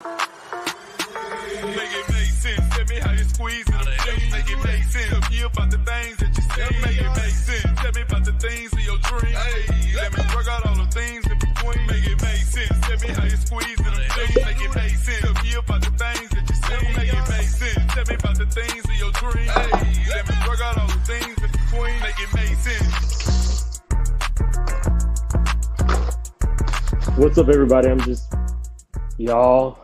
Make it make sense. Tell me how you squeeze it. Make it make sense. Tell me about the things that you say. Make it make sense. Tell me about the things of your dreams. Hey, let me work out all the things in between. Make it make sense. Tell me how you squeeze it. Make it make sense. Tell me about the things that you say. Make it make sense. Tell me about the things of your dreams. Hey, let me work out all the things in between. Make it make sense. What's up, everybody? Y'all.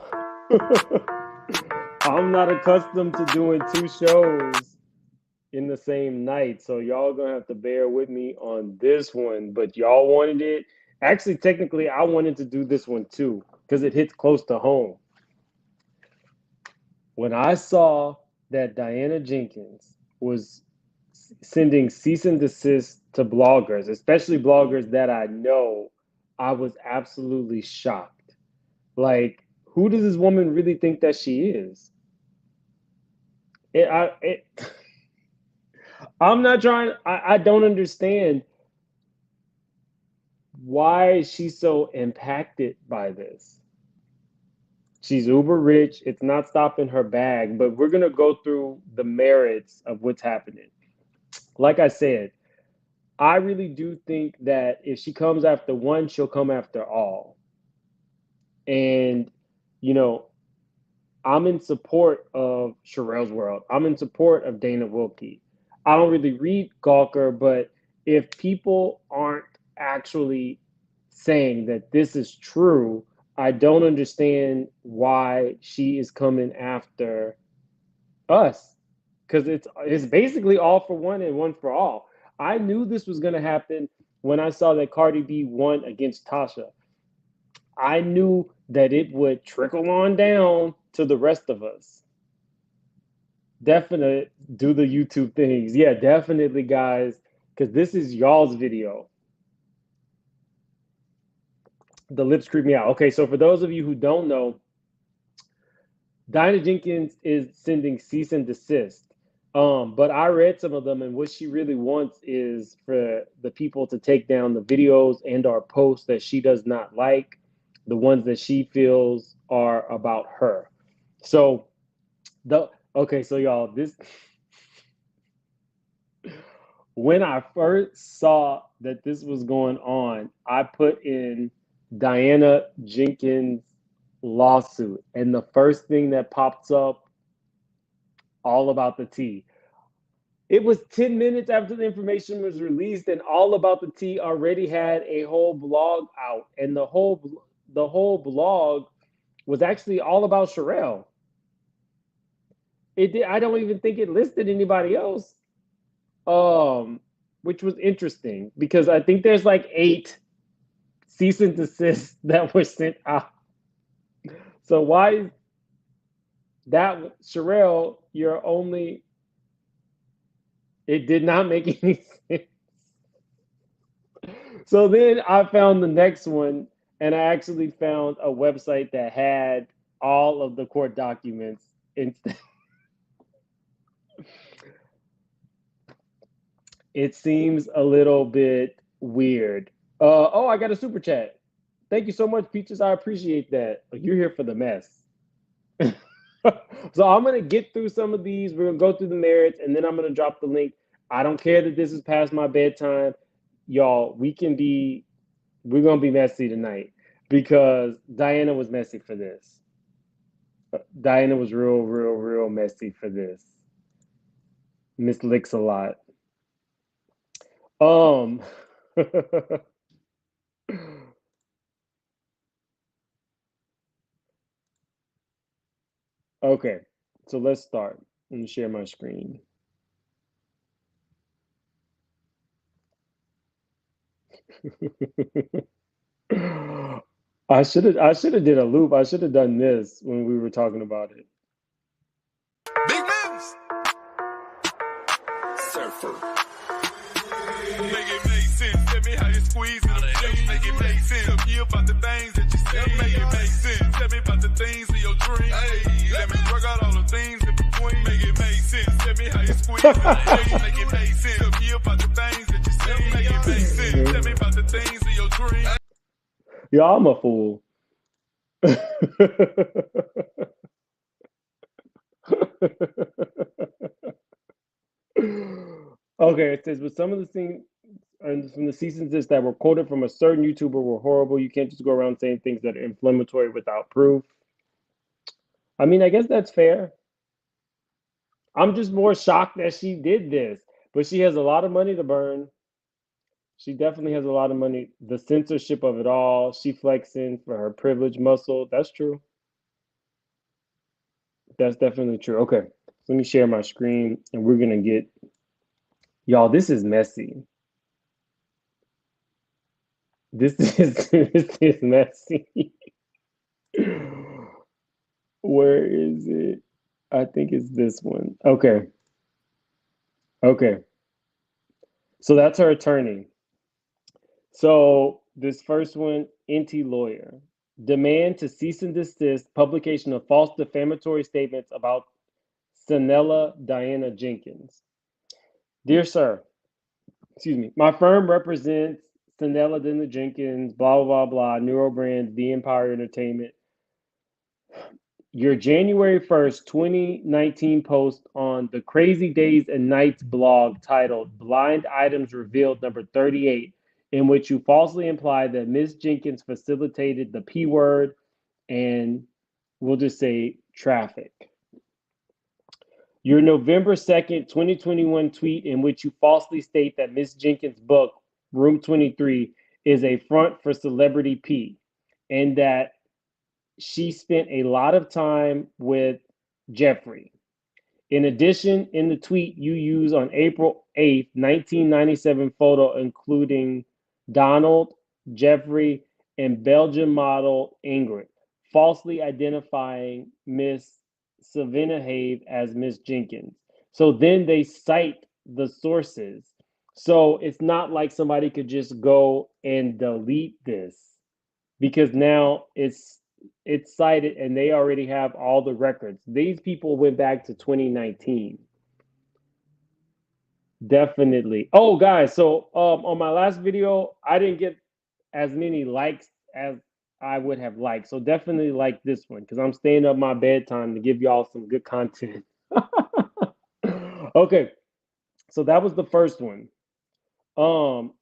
I'm not accustomed to doing two shows in the same night, so y'all gonna have to bear with me on this one, but y'all wanted it. Actually, technically, I wanted to do this one too, because it hits close to home. When I saw that Diana Jenkins was sending cease and desist to bloggers, especially bloggers that I know, I was absolutely shocked. Like, who does this woman really think that she is? I'm not trying. I don't understand why she's so impacted by this. She's uber rich. It's not stopping her bag, but we're going to go through the merits of what's happening. Like I said, I really do think that if she comes after one, she'll come after all. And, you know, I'm in support of Sharrell's world. I'm in support of Dana Wilkie. I don't really read Gawker, but if people aren't actually saying that this is true, I don't understand why she is coming after us. Because it's basically all for one and one for all. I knew this was going to happen when I saw that Cardi B won against Tasha. I knew that it would trickle on down to the rest of us. Definitely do the YouTube things. Yeah, definitely, guys, because this is y'all's video. The lips creep me out. Okay, so for those of you who don't know, Diana Jenkins is sending cease and desist. But I read some of them, and what she really wants is for the people to take down the videos and our posts that she does not like, the ones that she feels are about her. So so y'all, when I first saw that this was going on, I put in Diana Jenkins lawsuit, and the first thing that pops up, all about the tea. It was 10 minutes after the information was released, and all about the tea already had a whole blog out, and the whole blog was actually all about Shirelle. I don't even think it listed anybody else, which was interesting because I think there's like 8 cease and desist that were sent out. So why is that, Shirelle? You're only. It did not make any sense. So then I found the next one, and I actually found a website that had all of the court documents instead. It seems a little bit weird. Oh, I got a super chat. Thank you so much, Peaches. I appreciate that. You're here for the mess. So I'm going to get through some of these. We're going to go through the merits, and then I'm going to drop the link. I don't care that this is past my bedtime. Y'all, we're going to be messy tonight because Diana was messy for this. Diana was real messy for this. Miss Licks a lot. Okay, so let's start. Let me share my screen. I should have did a loop. I should have done this when we were talking about it. Big moves. Surfer. Make it make sense. Tell me how you squeeze it. Make it make sense. Tell me about the things that you say. Make it make sense. Tell me about the things of your dreams. Hey, let me work out all the things in between. Make it make sense. Tell me how you squeeze it. Make it make sense. Tell me about the things that you say. Make it make sense. Tell me about the things of your dreams. Yeah, I'm a fool. Okay, it says, but some of the things from the cease and desist that were quoted from a certain YouTuber were horrible. You can't just go around saying things that are inflammatory without proof. I mean, I guess that's fair. I'm just more shocked that she did this, but she has a lot of money to burn. She definitely has a lot of money. The censorship of it all, she flexing for her privilege muscle. That's true. That's definitely true. Okay, let me share my screen and we're gonna get y'all. This is messy. This is this is messy. Where is it? I think it's this one. Okay. Okay. So that's her attorney. So this first one, NT lawyer. Demand to cease and desist publication of false defamatory statements about Sanella Diana Jenkins. Dear sir, excuse me, my firm represents Sanella Diana Jenkins, blah, blah, blah, Neurobrands, The Empire Entertainment. Your January 1st, 2019 post on the Crazy Days and Nights blog titled Blind Items Revealed number 38, in which you falsely implied that Ms. Jenkins facilitated the P word and we'll just say traffic. Your November 2nd, 2021 tweet in which you falsely state that Ms. Jenkins' book, Room 23, is a front for Celebrity P and that she spent a lot of time with Jeffrey. In addition, in the tweet you use on April 8th, 1997 photo including Donald, Jeffrey, and Belgian model Ingrid, falsely identifying Miss Savannah Have as Miss Jenkins. So then they cite the sources. So it's not like somebody could just go and delete this because now it's cited and they already have all the records. These people went back to 2019. Definitely. Oh, guys, so on my last video, I didn't get as many likes as I would have liked. So definitely like this one because I'm staying up my bedtime to give y'all some good content. Okay, so that was the first one. Um,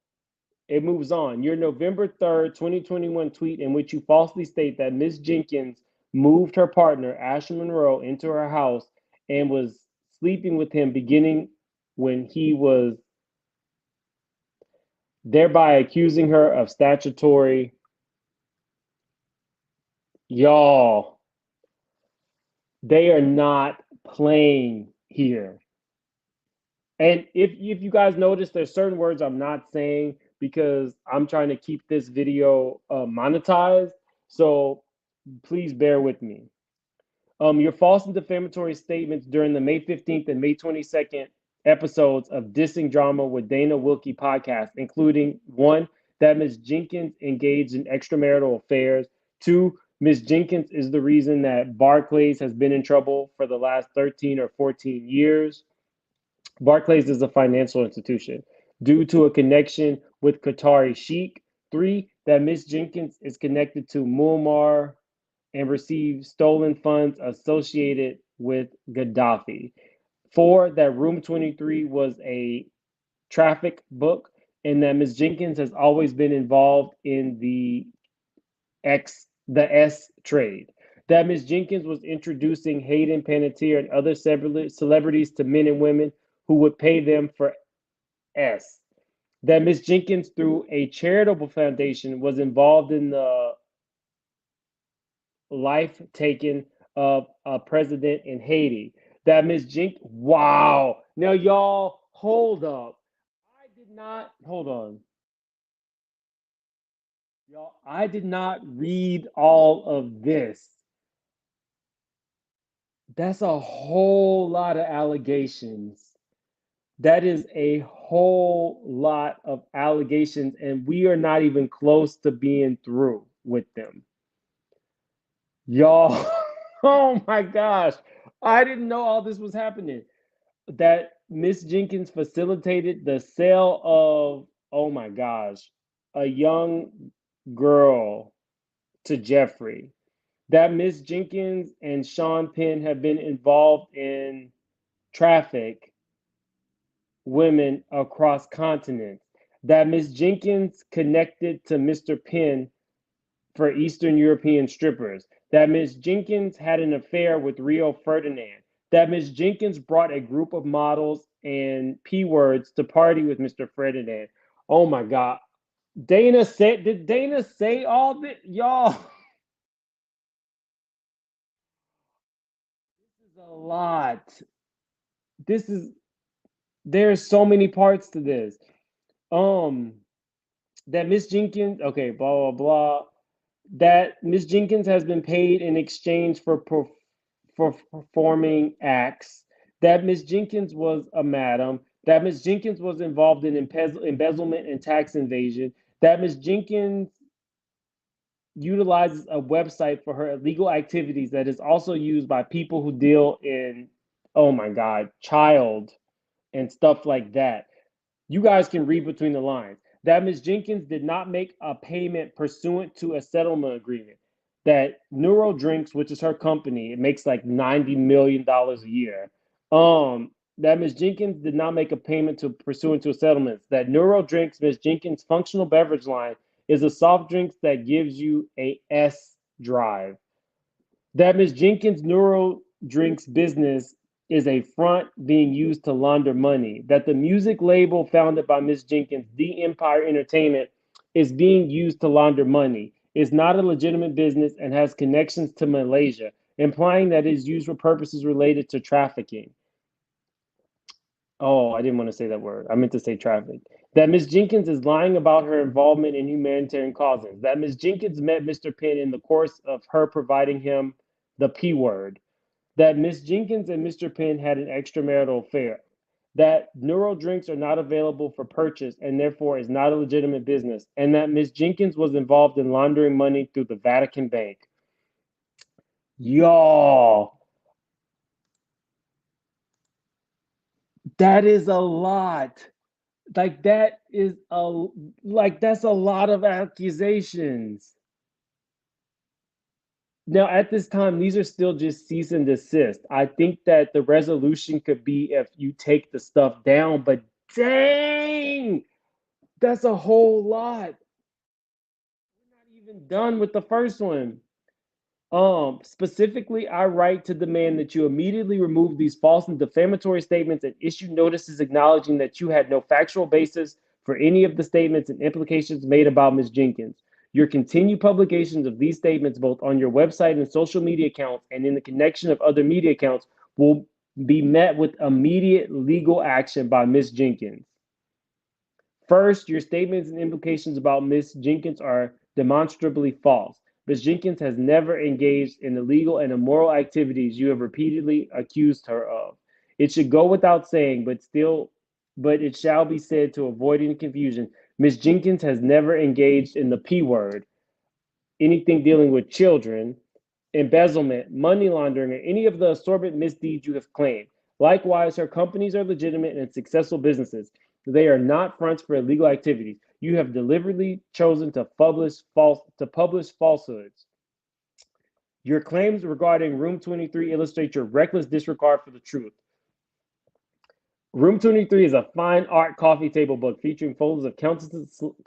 It moves on. Your November 3rd, 2021 tweet in which you falsely state that Ms. Jenkins moved her partner, Ashley Monroe, into her house and was sleeping with him beginning when he was thereby accusing her of statutory. Y'all, they are not playing here. And if you guys notice, there's certain words I'm not saying because I'm trying to keep this video monetized. So please bear with me. Your false and defamatory statements during the May 15th and May 22nd episodes of Dissing Drama with Dana Wilkie podcast, including one, that Ms. Jenkins engaged in extramarital affairs. Two, Ms. Jenkins is the reason that Barclays has been in trouble for the last 13 or 14 years. Barclays is a financial institution due to a connection with Qatari Sheikh. Three, that Ms. Jenkins is connected to Muammar and received stolen funds associated with Gaddafi. Four, that Room 23 was a traffic book and that Ms. Jenkins has always been involved in the S trade. That Ms. Jenkins was introducing Hayden Panettiere and other celebrities to men and women who would pay them for S. That Ms. Jenkins, through a charitable foundation, was involved in the life taken of a president in Haiti. That Ms. Jenkins, wow. Now, y'all, hold up. I did not, hold on. Y'all, I did not read all of this. That's a whole lot of allegations. That is a whole lot of allegations, and we are not even close to being through with them. Y'all, oh my gosh, I didn't know all this was happening. That Miss Jenkins facilitated the sale of, oh my gosh, a young girl to Jeffrey. that Miss Jenkins and Sean Penn have been involved in traffic women across continents, that Miss Jenkins connected to Mr. Penn for Eastern European strippers, that Miss Jenkins had an affair with Rio Ferdinand, that Miss Jenkins brought a group of models and P words to party with Mr. Ferdinand. Oh my God. Did Dana say all this? Y'all, this is a lot. This is, there's so many parts to this. Um, that Miss Jenkins, okay, blah, blah, blah. That Miss Jenkins has been paid in exchange for performing acts, that Miss Jenkins was a madam, that Miss Jenkins was involved in embezzlement and tax invasion, that Miss Jenkins utilizes a website for her illegal activities that is also used by people who deal in, oh my God, child and stuff like that. You guys can read between the lines. That Ms. Jenkins did not make a payment pursuant to a settlement agreement. That Neuro Drinks, which is her company, it makes like $90 million a year. That Ms. Jenkins did not make a payment to pursuant to a settlement. That Neuro Drinks, Ms. Jenkins' functional beverage line, is a soft drinks that gives you a S drive. That Ms. Jenkins' Neuro Drinks business is a front being used to launder money. That the music label founded by Ms. Jenkins, The Empire Entertainment, is being used to launder money, is not a legitimate business, and has connections to Malaysia, implying that it is used for purposes related to trafficking. Oh, I didn't want to say that word. I meant to say traffic. That Ms. Jenkins is lying about her involvement in humanitarian causes. That Ms. Jenkins met Mr. Penn in the course of her providing him the P word. That Miss Jenkins and Mr. Penn had an extramarital affair, that Neuro drinks are not available for purchase and therefore is not a legitimate business, and that Miss Jenkins was involved in laundering money through the Vatican Bank. Y'all, that is a lot. Like that is a that's a lot of accusations. Now, at this time, these are still just cease and desist. I think that the resolution could be if you take the stuff down, but dang, that's a whole lot. We're not even done with the first one. Specifically, I write to demand that you immediately remove these false and defamatory statements and issue notices acknowledging that you had no factual basis for any of the statements and implications made about Ms. Jenkins. Your continued publications of these statements, both on your website and social media accounts and in the connection of other media accounts, will be met with immediate legal action by Ms. Jenkins. First, your statements and implications about Ms. Jenkins are demonstrably false. Ms. Jenkins has never engaged in illegal and immoral activities you have repeatedly accused her of. It should go without saying, but it shall be said to avoid any confusion. Ms. Jenkins has never engaged in the P word, anything dealing with children, embezzlement, money laundering, or any of the assortment misdeeds you have claimed. Likewise, her companies are legitimate and successful businesses. They are not fronts for illegal activities. You have deliberately chosen to publish falsehoods. Your claims regarding Room 23 illustrate your reckless disregard for the truth. Room 23 is a fine art coffee table book featuring photos of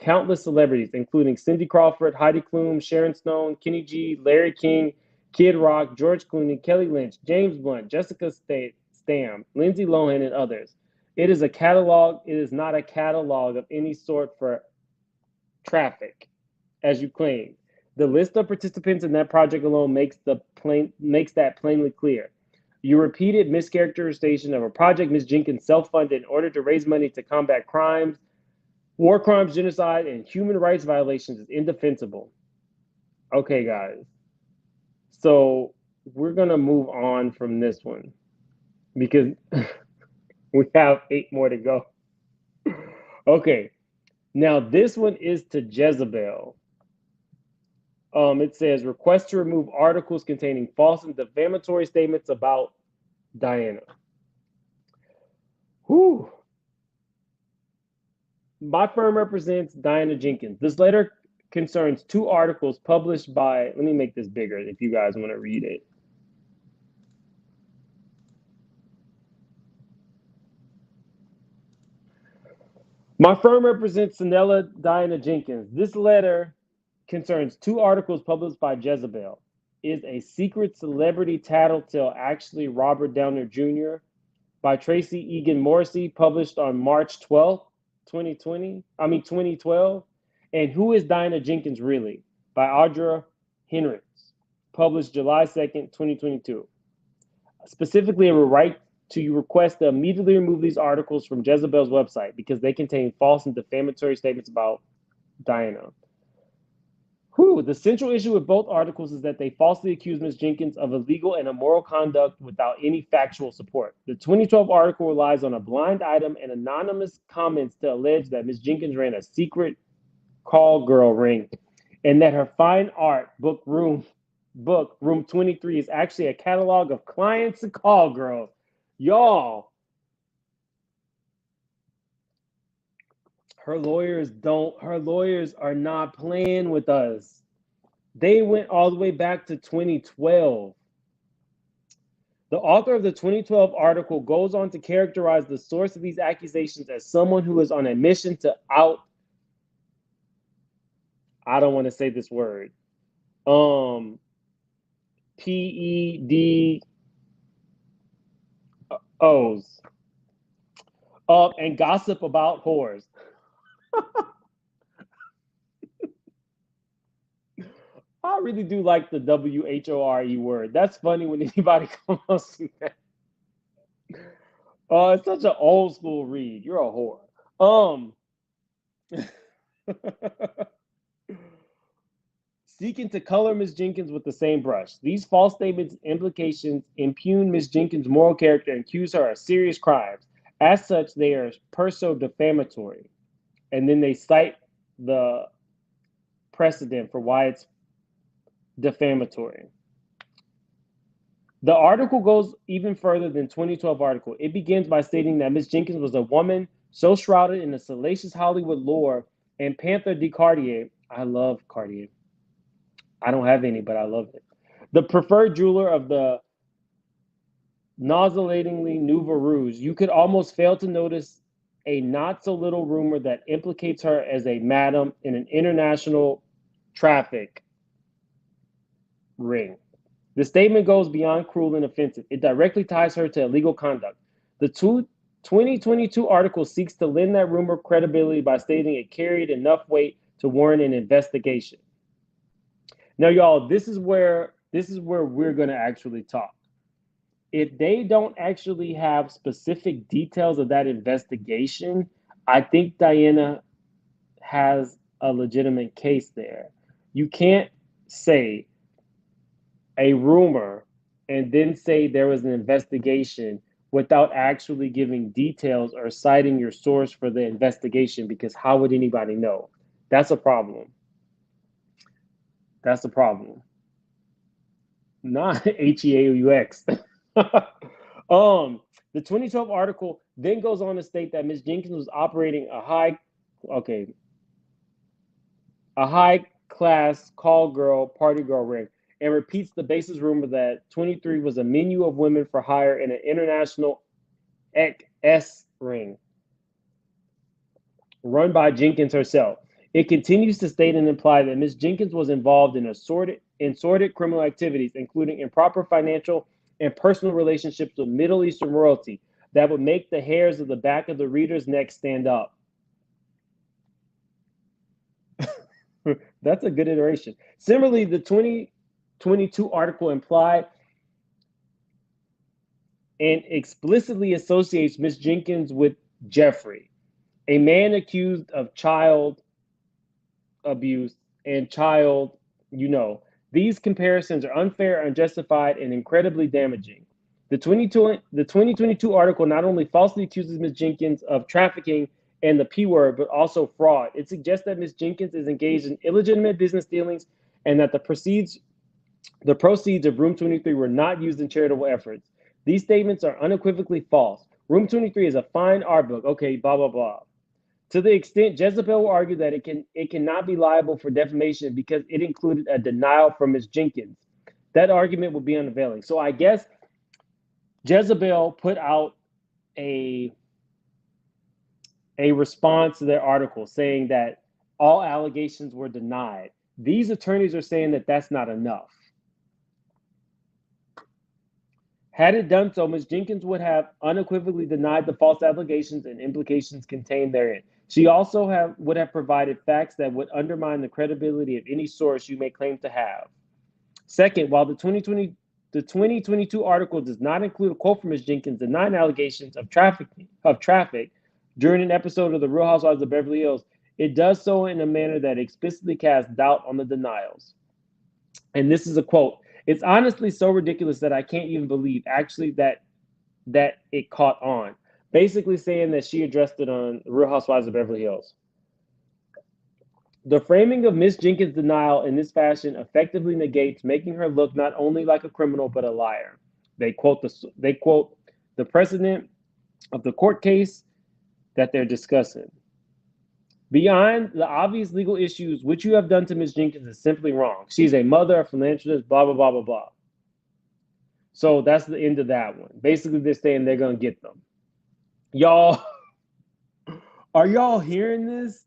countless celebrities, including Cindy Crawford, Heidi Klum, Sharon Stone, Kenny G, Larry King, Kid Rock, George Clooney, Kelly Lynch, James Blunt, Jessica Stamm, Lindsay Lohan, and others. It is not a catalog of any sort for traffic, as you claim. The list of participants in that project alone makes that plainly clear. Your repeated mischaracterization of a project Ms. Jenkins self-funded in order to raise money to combat crimes, war crimes, genocide, and human rights violations is indefensible. Okay, guys. So we're going to move on from this one because we have 8 more to go. Okay. Now, this one is to Jezebel. It says, request to remove articles containing false and defamatory statements about Diana. My firm represents Diana Jenkins. This letter concerns 2 articles published by, let me make this bigger if you guys want to read it. My firm represents Sanella Diana Jenkins. This letter concerns 2 articles published by Jezebel. Is a secret celebrity tattletale actually Robert Downer Jr. by Tracy Egan Morrissey, published on March 12th, 2012. And Who is Diana Jenkins Really? By Audra Henricks, published July 2nd, 2022. Specifically, I will write to you request to immediately remove these articles from Jezebel's website because they contain false and defamatory statements about Diana. The central issue with both articles is that they falsely accuse Ms. Jenkins of illegal and immoral conduct without any factual support. The 2012 article relies on a blind item and anonymous comments to allege that Ms. Jenkins ran a secret call girl ring and that her fine art book room 23 is actually a catalog of clients and call girls. Y'all, her lawyers are not playing with us. They went all the way back to 2012. The author of the 2012 article goes on to characterize the source of these accusations as someone who is on a mission to I don't want to say this word. PEDOs. And gossip about whores. I really do like the WHORE word. That's funny when anybody comes to that. It's such an old school read. You're a whore. Seeking to color Ms. Jenkins with the same brush. These false statements, implications impugn Ms. Jenkins' moral character and accuse her of serious crimes. As such, they are perso defamatory. And then they cite the precedent for why it's defamatory. The article goes even further than 2012 article. It begins by stating that Ms. Jenkins was a woman so shrouded in the salacious Hollywood lore and Panther de Cartier. I love Cartier. I don't have any, but I love it. The preferred jeweler of the nauseatingly Nouveau Rouge, you could almost fail to notice a not so little rumor that implicates her as a madam in an international traffic ring. The statement goes beyond cruel and offensive. It directly ties her to illegal conduct. The 2022 article seeks to lend that rumor credibility by stating it carried enough weight to warrant an investigation. Now, y'all, this is where we're going to actually talk. If they don't actually have specific details of that investigation, I think Diana has a legitimate case there. You can't say a rumor and then say there was an investigation without actually giving details or citing your source for the investigation, because how would anybody know? That's a problem. That's a problem. Not HEAUX. The 2012 article then goes on to state that Ms. Jenkins was operating a high-class call girl, party girl ring, and repeats the basis rumor that 23 was a menu of women for hire in an international S ring run by Jenkins herself. It continues to state and imply that Ms. Jenkins was involved in sordid criminal activities, including improper financial and personal relationships with Middle Eastern royalty that would make the hairs of the back of the reader's neck stand up. That's a good iteration. Similarly, the 2022 article implied and explicitly associates Ms. Jenkins with Jeffrey, a man accused of child abuse and child, These comparisons are unfair, unjustified, and incredibly damaging. The 2022 article not only falsely accuses Ms. Jenkins of trafficking and the P word, but also fraud. It suggests that Ms. Jenkins is engaged in illegitimate business dealings and that the proceeds of Room 23 were not used in charitable efforts. These statements are unequivocally false. Room 23 is a fine art book. Okay, blah, blah, blah. To the extent Jezebel will argue that it cannot be liable for defamation because it included a denial from Ms. Jenkins. That argument would be unavailing. So I guess Jezebel put out a response to their article saying that all allegations were denied. These attorneys are saying that that's not enough. Had it done so, Ms. Jenkins would have unequivocally denied the false allegations and implications contained therein. She also would have provided facts that would undermine the credibility of any source you may claim to have. Second, while the 2022 article does not include a quote from Ms. Jenkins denying allegations of traffic during an episode of The Real Housewives of Beverly Hills, it does so in a manner that explicitly casts doubt on the denials. And this is a quote. It's honestly so ridiculous that I can't even believe actually that it caught on. Basically saying that she addressed it on The Real Housewives of Beverly Hills. The framing of Ms. Jenkins' denial in this fashion effectively negates making her look not only like a criminal but a liar. They quote the precedent of the court case that they're discussing. Beyond the obvious legal issues, what you have done to Ms. Jenkins is simply wrong. She's a mother, a philanthropist, blah, blah, blah, blah, blah. So that's the end of that one. Basically, they're saying they're going to get them. Y'all, are y'all hearing this?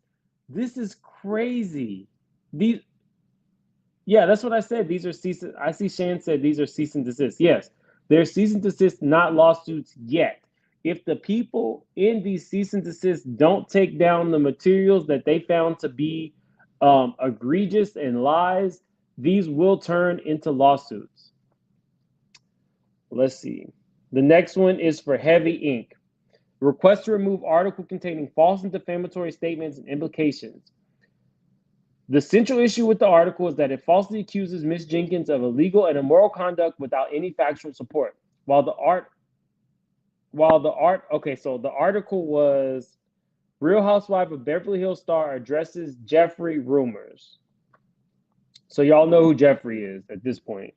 This is crazy. Yeah, that's what I said. These are cease. I see Shan said these are cease and desist. Yes, they're cease and desist, not lawsuits yet. If the people in these cease and desist don't take down the materials that they found to be egregious and lies, these will turn into lawsuits. Let's see. The next one is for Heavy Ink. Request to remove article containing false and defamatory statements and implications. The central issue with the article is that it falsely accuses Ms. Jenkins of illegal and immoral conduct without any factual support. The article was Real Housewife of Beverly Hills star addresses Jeffrey rumors. So y'all know who Jeffrey is at this point.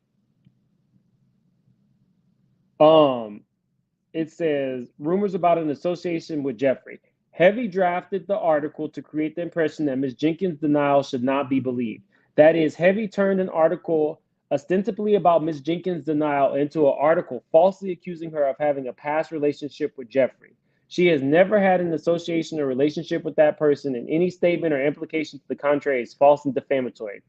It says rumors about an association with Jeffrey. Heavy drafted the article to create the impression that Ms. Jenkins' denial should not be believed. That is, Heavy turned an article ostensibly about Ms. Jenkins' denial into an article falsely accusing her of having a past relationship with Jeffrey. She has never had an association or relationship with that person, and any statement or implication to the contrary is false and defamatory.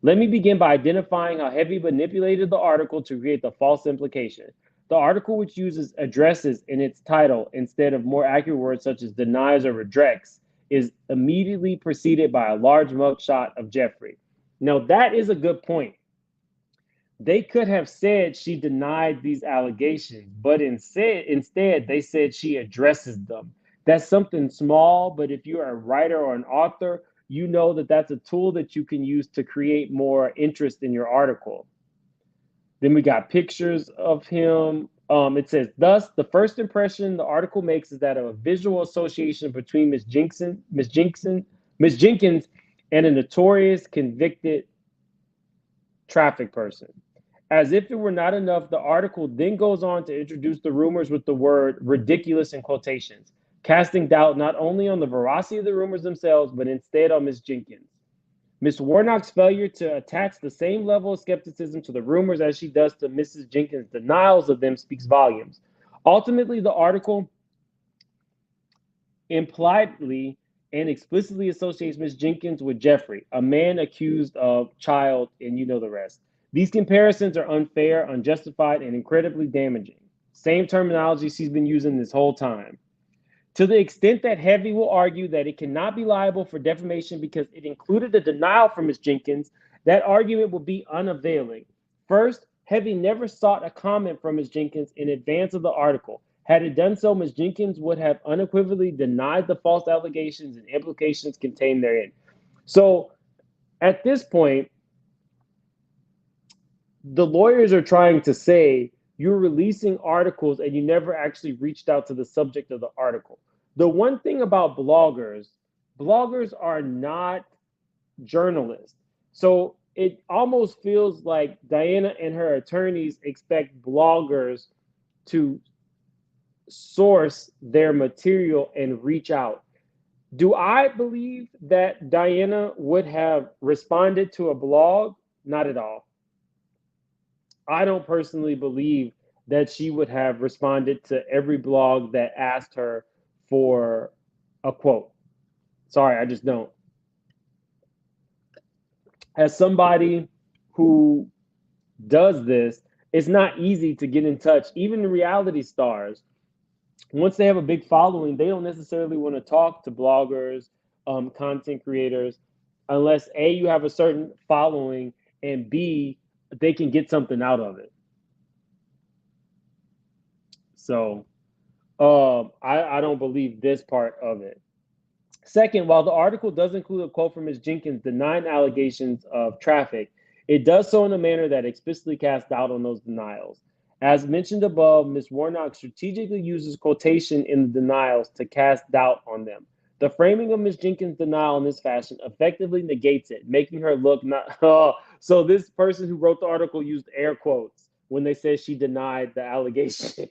Let me begin by identifying how Heavy manipulated the article to create the false implication. The article, which uses addresses in its title instead of more accurate words such as denies or rejects, is immediately preceded by a large mugshot of Jeffrey. Now, that is a good point. They could have said she denied these allegations, but instead they said she addresses them. That's something small, but if you're a writer or an author, you know that that's a tool that you can use to create more interest in your article. Then we got pictures of him. It says, thus, the first impression the article makes is that of a visual association between Ms. Jenkins and a notorious convicted traffic person. As if it were not enough, the article then goes on to introduce the rumors with the word ridiculous in quotations, casting doubt not only on the veracity of the rumors themselves, but instead on Ms. Jenkins. Ms. Warnock's failure to attach the same level of skepticism to the rumors as she does to Mrs. Jenkins' denials of them speaks volumes. Ultimately, the article impliedly and explicitly associates Ms. Jenkins with Jeffrey, a man accused of child, and you know the rest. These comparisons are unfair, unjustified, and incredibly damaging. Same terminology she's been using this whole time. To the extent that Heavy will argue that it cannot be liable for defamation because it included a denial from Ms. Jenkins, that argument will be unavailing. First, Heavy never sought a comment from Ms. Jenkins in advance of the article. Had it done so, Ms. Jenkins would have unequivocally denied the false allegations and implications contained therein. So at this point, the lawyers are trying to say you're releasing articles and you never actually reached out to the subject of the article. The one thing about bloggers are not journalists. So it almost feels like Diana and her attorneys expect bloggers to source their material and reach out. Do I believe that Diana would have responded to a blog? Not at all. I don't personally believe that she would have responded to every blog that asked her for a quote. Sorry, I just don't. As somebody who does this, it's not easy to get in touch. Even the reality stars, once they have a big following, they don't necessarily want to talk to bloggers, content creators, unless A, you have a certain following, and B, they can get something out of it. So I don't believe this part of it. Second, while the article does include a quote from Ms. Jenkins denying allegations of traffic, it does so in a manner that explicitly casts doubt on those denials. As mentioned above, Ms. Warnock strategically uses quotation in the denials to cast doubt on them. The framing of Ms. Jenkins' denial in this fashion effectively negates it, making her look not. Oh, so this person who wrote the article used air quotes when they said she denied the allegation.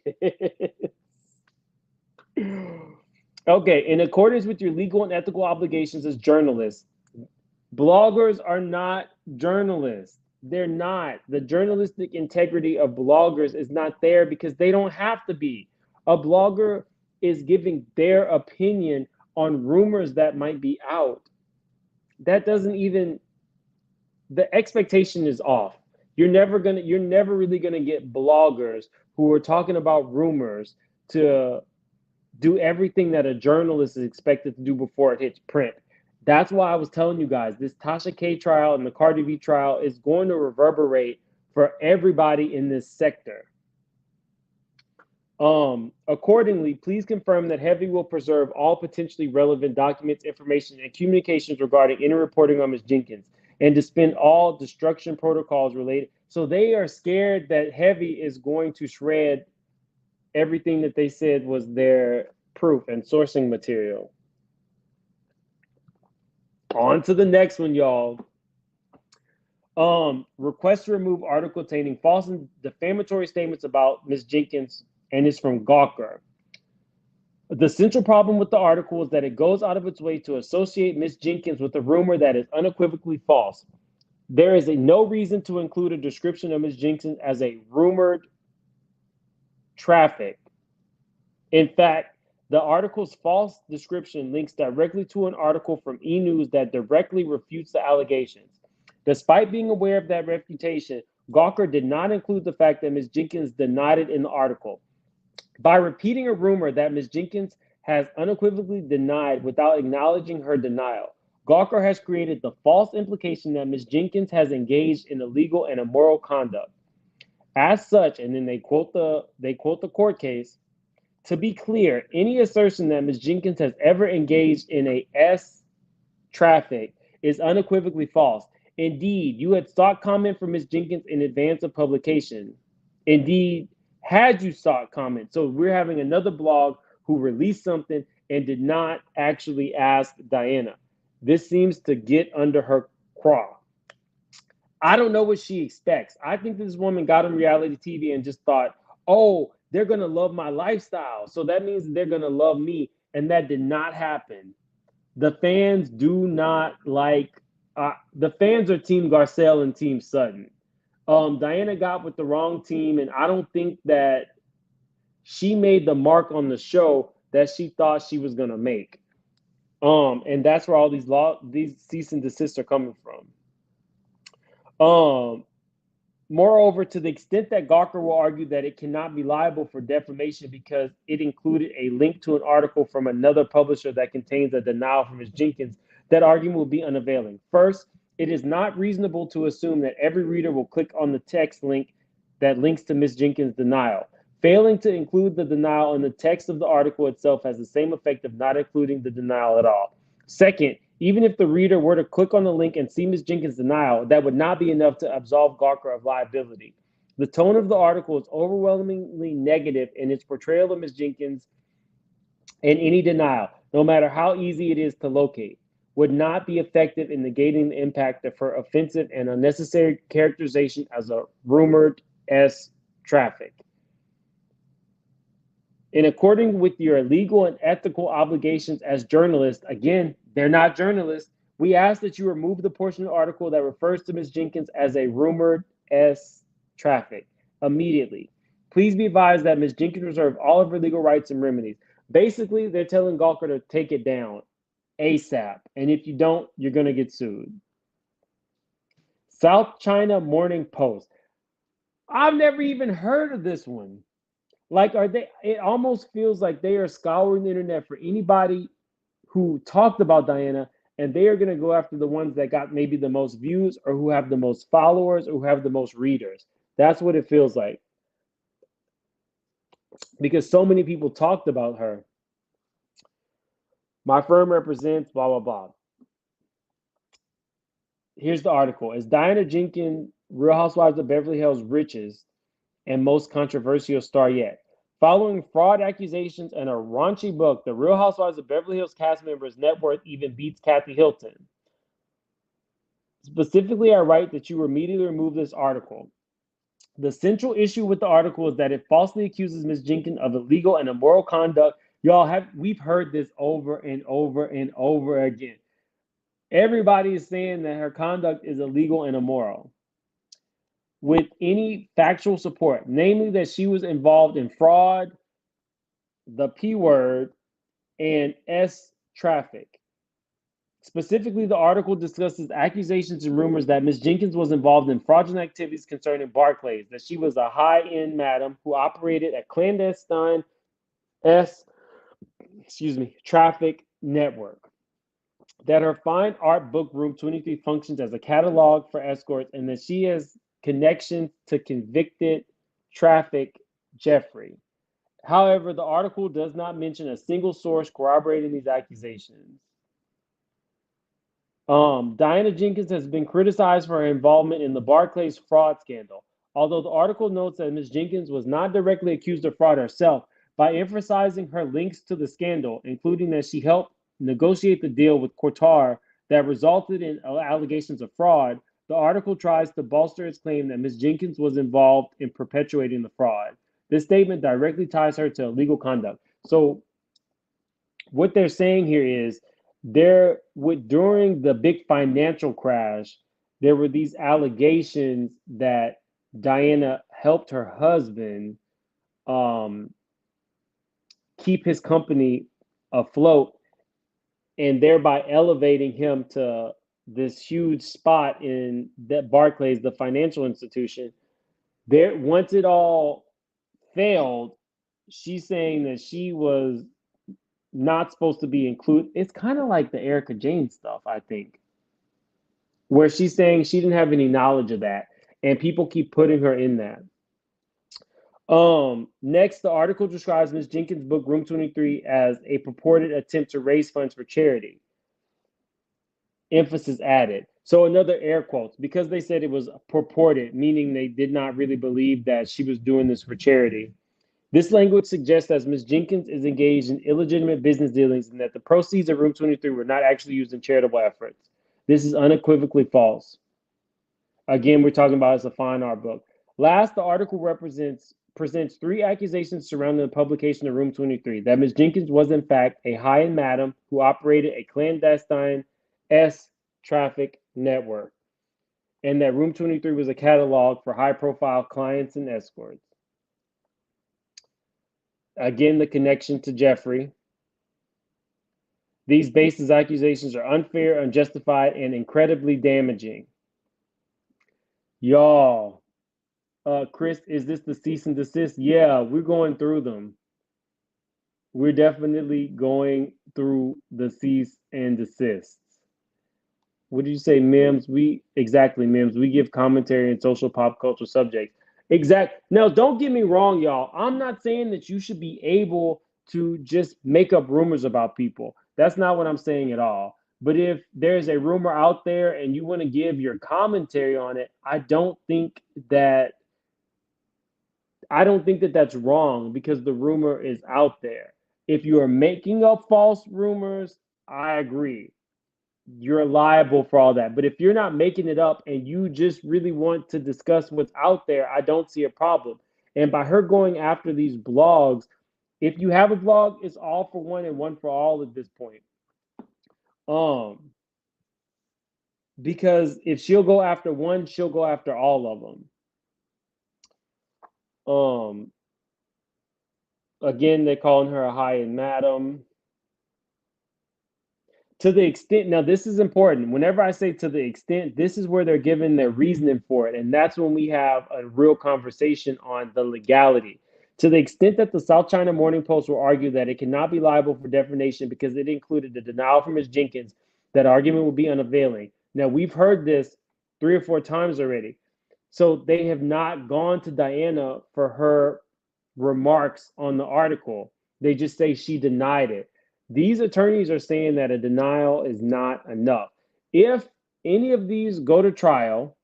Okay, in accordance with your legal and ethical obligations as journalists, bloggers are not journalists. They're not. The journalistic integrity of bloggers is not there because they don't have to be. A blogger is giving their opinion on rumors that might be out. That doesn't even, the expectation is off. You're never really gonna get bloggers who are talking about rumors to do everything that a journalist is expected to do before it hits print. That's why I was telling you guys this Tasha K trial and the Cardi B trial is going to reverberate for everybody in this sector. Accordingly, please confirm that Heavy will preserve all potentially relevant documents, information, and communications regarding any reporting on Ms. Jenkins and to suspend all destruction protocols related. So they are scared that Heavy is going to shred everything that they said was their proof and sourcing material. On to the next one, y'all. Request to remove article containing false and defamatory statements about Ms. Jenkins, and it's from Gawker. The central problem with the article is that it goes out of its way to associate Ms. Jenkins with a rumor that is unequivocally false. There is no reason to include a description of Ms. Jenkins as a rumored traffic. In fact, the article's false description links directly to an article from E! News that directly refutes the allegations. Despite being aware of that refutation, Gawker did not include the fact that Ms. Jenkins denied it in the article. By repeating a rumor that Ms. Jenkins has unequivocally denied without acknowledging her denial, Gawker has created the false implication that Ms. Jenkins has engaged in illegal and immoral conduct. As such, and then they quote the court case, to be clear, any assertion that Ms. Jenkins has ever engaged in a S traffic is unequivocally false. Indeed, you had sought comment from Ms. Jenkins in advance of publication. Indeed, had you sought comment. So we're having another blog who released something and did not actually ask Diana. This seems to get under her craw. I don't know what she expects. I think this woman got on reality TV and just thought, oh, they're going to love my lifestyle. So that means they're going to love me. And that did not happen. The fans do not like, the fans are Team Garcelle and Team Sutton. Diana got with the wrong team. And I don't think that she made the mark on the show that she thought she was going to make. And that's where all these cease and desists are coming from. Moreover, to the extent that Gawker will argue that it cannot be liable for defamation because it included a link to an article from another publisher that contains a denial from Ms. Jenkins, that argument will be unavailing. First, it is not reasonable to assume that every reader will click on the text link that links to Ms. Jenkins' denial. Failing to include the denial in the text of the article itself has the same effect of not including the denial at all. Second, even if the reader were to click on the link and see Ms. Jenkins' denial, that would not be enough to absolve Gawker of liability. The tone of the article is overwhelmingly negative in its portrayal of Ms. Jenkins, and any denial, no matter how easy it is to locate, would not be effective in negating the impact of her offensive and unnecessary characterization as a rumored S traffic. In according with your legal and ethical obligations as journalists, again, they're not journalists, we ask that you remove the portion of the article that refers to Ms. Jenkins as a rumored S traffic immediately. Please be advised that Ms. Jenkins reserved all of her legal rights and remedies. Basically, they're telling Gawker to take it down ASAP. And if you don't, you're going to get sued. South China Morning Post. I've never even heard of this one. Like, are they? It almost feels like they are scouring the internet for anybody who talked about Diana, and they are going to go after the ones that got maybe the most views or who have the most followers or who have the most readers. That's what it feels like. Because so many people talked about her. My firm represents blah, blah, blah. Here's the article. Is Diana Jenkins, Real Housewives of Beverly Hills richest and most controversial star yet? Following fraud accusations and a raunchy book, the Real Housewives of Beverly Hills cast members' net worth even beats Kathy Hilton. Specifically, I write that you immediately remove this article. The central issue with the article is that it falsely accuses Ms. Jenkins of illegal and immoral conduct. We've heard this over and over and over again. Everybody is saying that her conduct is illegal and immoral, with any factual support, namely that she was involved in fraud, the P word, and S traffic. Specifically, the article discusses accusations and rumors that Ms. Jenkins was involved in fraudulent activities concerning Barclays, that she was a high-end madam who operated a clandestine traffic network, that her fine art book Room 23 functions as a catalog for escorts, and that she has connections to convicted traffic Jeffrey. However, the article does not mention a single source corroborating these accusations. Diana Jenkins has been criticized for her involvement in the Barclays fraud scandal. Although the article notes that Ms. Jenkins was not directly accused of fraud herself, by emphasizing her links to the scandal, including that she helped negotiate the deal with Qatar that resulted in allegations of fraud, the article tries to bolster its claim that Ms. Jenkins was involved in perpetuating the fraud. This statement directly ties her to illegal conduct. So what they're saying here is during the big financial crash, there were these allegations that Diana helped her husband keep his company afloat and thereby elevating him to this huge spot in that Barclays, the financial institution. There, once it all failed, she's saying that she was not supposed to be included. It's kind of like the Erica Jane stuff, I think, where she's saying she didn't have any knowledge of that, and people keep putting her in that. Next, the article describes Ms. Jenkins' book Room 23 as a purported attempt to raise funds for charity. Emphasis added. So another air quotes, because they said it was purported, meaning they did not really believe that she was doing this for charity. This language suggests that Ms. Jenkins is engaged in illegitimate business dealings and that the proceeds of Room 23 were not actually used in charitable efforts. This is unequivocally false. Again, we're talking about as a fine art book. Last, the article presents three accusations surrounding the publication of Room 23, that Ms. Jenkins was in fact a high-end madam who operated a clandestine traffic network, and that Room 23 was a catalog for high-profile clients and escorts. Again, the connection to Jeffrey. These baseless accusations are unfair, unjustified, and incredibly damaging. Y'all, Chris, is this the cease and desist? Yeah, we're going through them. We're definitely going through the cease and desist. What did you say, Mims? Exactly, Mims. We give commentary in social pop culture subjects. Exact. Now, don't get me wrong, y'all. I'm not saying that you should be able to just make up rumors about people. That's not what I'm saying at all. But if there's a rumor out there and you want to give your commentary on it, I don't think that that's wrong because the rumor is out there. If you are making up false rumors, I agree. You're liable for all that. But if you're not making it up and you just really want to discuss what's out there, I don't see a problem. And by her going after these blogs, If you have a blog, it's all for one and one for all at this point. Because if she'll go after one, she'll go after all of them. Again, they're calling her a high and madam. To the extent, now this is important. Whenever I say to the extent, this is where they're giving their reasoning for it. And that's when we have a real conversation on the legality. To the extent that the South China Morning Post will argue that it cannot be liable for defamation because it included a denial from Ms. Jenkins, that argument will be unavailing. Now, we've heard this 3 or 4 times already. So they have not gone to Diana for her remarks on the article. They just say she denied it. These attorneys are saying that a denial is not enough. If any of these go to trial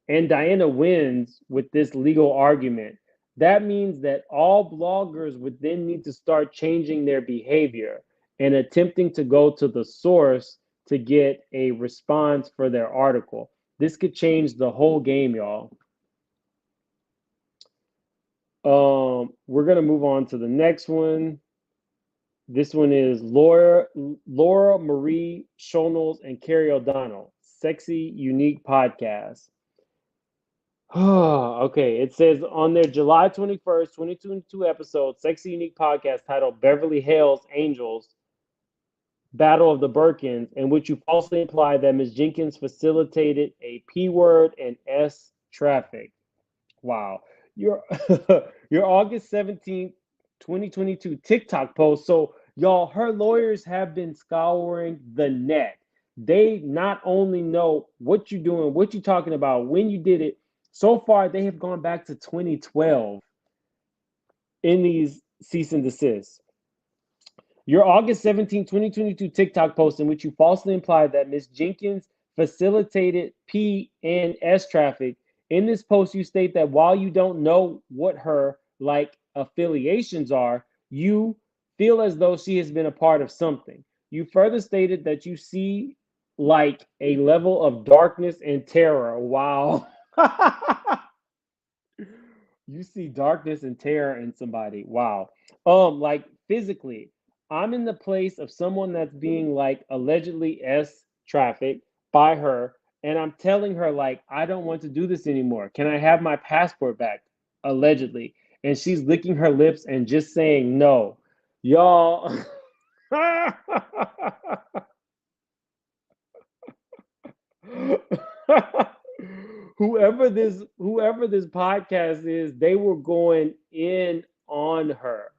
and Diana wins with this legal argument, that means that all bloggers would then need to start changing their behavior and attempting to go to the source to get a response for their article. This could change the whole game, y'all. We're going to move on to the next one. This one is Laura Marie Shonels and Carrie O'Donnell, Sexy Unique Podcast. Okay, it says on their July 21st, 2022 episode, Sexy Unique Podcast titled Beverly Hills Angels, Battle of the Birkins, in which you falsely imply that Ms. Jenkins facilitated a P word and S traffic. Wow. Your August 17th, 2022 TikTok post. So, y'all, her lawyers have been scouring the net. They not only know what you're doing, what you're talking about, when you did it. So far, they have gone back to 2012 in these cease and desist. Your August 17, 2022 TikTok post in which you falsely implied that Ms. Jenkins facilitated P and S traffic. In this post, you state that while you don't know what her affiliations are, you feel as though she has been a part of something. You further stated that you see a level of darkness and terror. Wow. You see darkness and terror in somebody. Wow. Physically, I'm in the place of someone that's being allegedly S trafficked by her, and I'm telling her I don't want to do this anymore. Can I have my passport back? Allegedly. And she's licking her lips and just saying no. Y'all. whoever this podcast is, they were going in on her.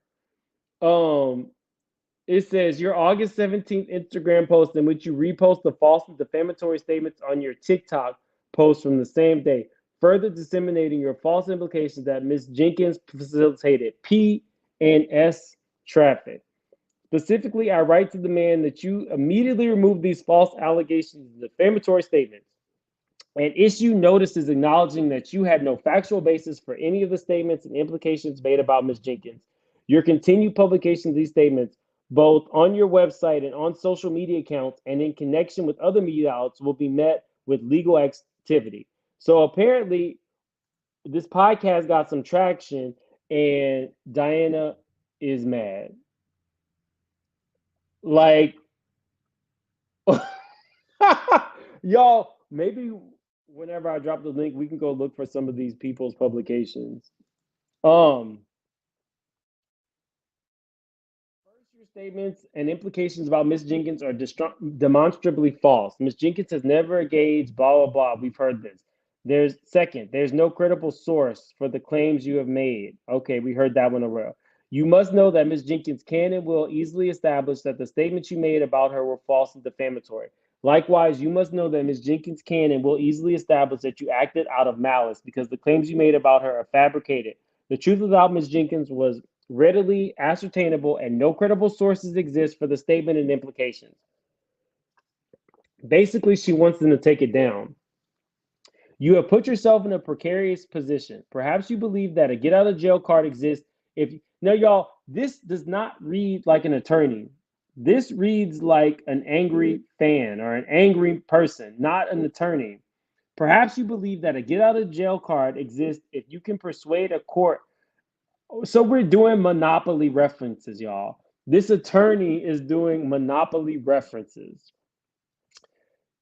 It says your August 17th Instagram post in which you repost the false and defamatory statements on your TikTok post from the same day, further disseminating your false implications that Ms. Jenkins facilitated P and S traffic. Specifically, I write to demand that you immediately remove these false allegations and defamatory statements and issue notices acknowledging that you had no factual basis for any of the statements and implications made about Ms. Jenkins. Your continued publication of these statements, both on your website and on social media accounts and in connection with other media outlets, will be met with legal activity. So apparently, this podcast got some traction, and Diana is mad. Y'all, maybe whenever I drop the link, we can go look for some of these people's publications. First, your statements and implications about Ms. Jenkins are demonstrably false. Ms. Jenkins has never engaged, blah, blah, blah. We've heard this. There's no credible source for the claims you have made. Okay, we heard that one already. You must know that Ms. Jenkins can and will easily establish that the statements you made about her were false and defamatory. Likewise, you must know that Ms. Jenkins can and will easily establish that you acted out of malice because the claims you made about her are fabricated. The truth about Ms. Jenkins was readily ascertainable and no credible sources exist for the statement and implications. Basically, she wants them to take it down. You have put yourself in a precarious position. Perhaps you believe that a get out of jail card exists. Now, y'all, this does not read like an attorney. This reads like an angry fan or an angry person, not an attorney. Perhaps you believe that a get out of jail card exists if you can persuade a court So we're doing Monopoly references, y'all. This attorney is doing Monopoly references.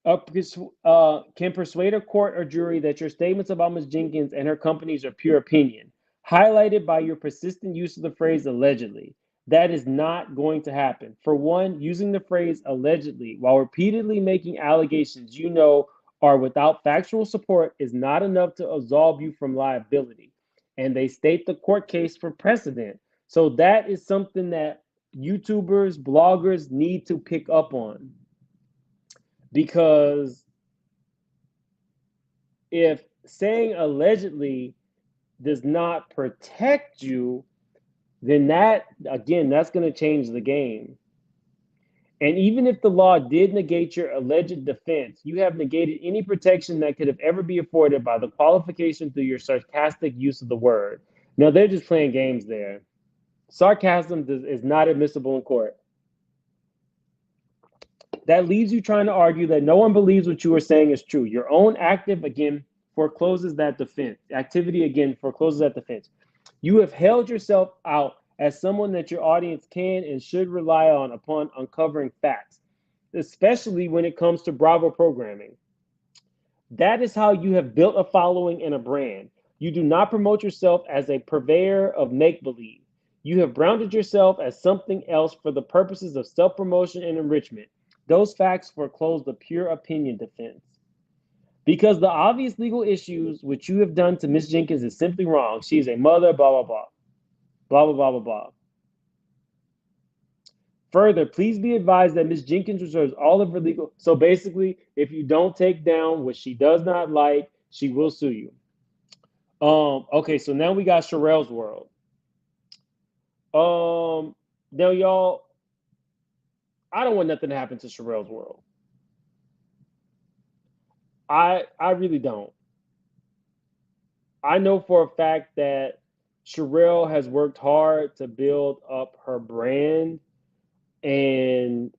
Can persuade a court or jury that your statements about Ms. Jenkins and her companies are pure opinion, highlighted by your persistent use of the phrase allegedly. That is not going to happen. For one, using the phrase allegedly while repeatedly making allegations you know are without factual support is not enough to absolve you from liability. And they state the court case for precedent. So that is something that YouTubers, bloggers need to pick up on. Because if saying allegedly does not protect you, then that, again, that's going to change the game. And even if the law did negate your alleged defense, you have negated any protection that could have ever be afforded by the qualification through your sarcastic use of the word. Now, they're just playing games there. Sarcasm is not admissible in court. That leaves you trying to argue that no one believes what you are saying is true. Your own active, again, forecloses that defense. Activity, again, forecloses that defense. You have held yourself out as someone that your audience can and should rely on upon uncovering facts, especially when it comes to Bravo programming. That is how you have built a following and a brand. You do not promote yourself as a purveyor of make-believe. You have branded yourself as something else for the purposes of self-promotion and enrichment. Those facts foreclose the pure opinion defense. Because the obvious legal issues which you have done to Miss Jenkins is simply wrong. She is a mother, blah, blah, blah. Blah, blah, blah, blah, blah. Further, please be advised that Miss Jenkins reserves all of her legal... So basically, if you don't take down what she does not like, she will sue you. Okay, so now we got Sharrell's world. Now, y'all, I don't want nothing to happen to Sharrell's world. I really don't. I know for a fact that Shirelle has worked hard to build up her brand, and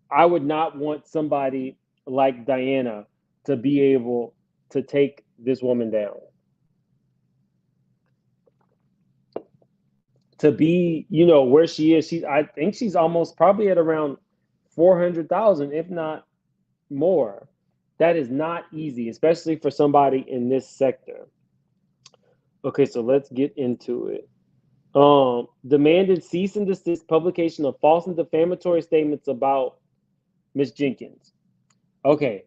I would not want somebody like Diana to be able to take this woman down. To be, you know, where she is, I think she's almost probably at around 400,000, if not more. That is not easy, especially for somebody in this sector. Okay, so let's get into it. Demanded cease and desist publication of false and defamatory statements about Ms. Jenkins. Okay,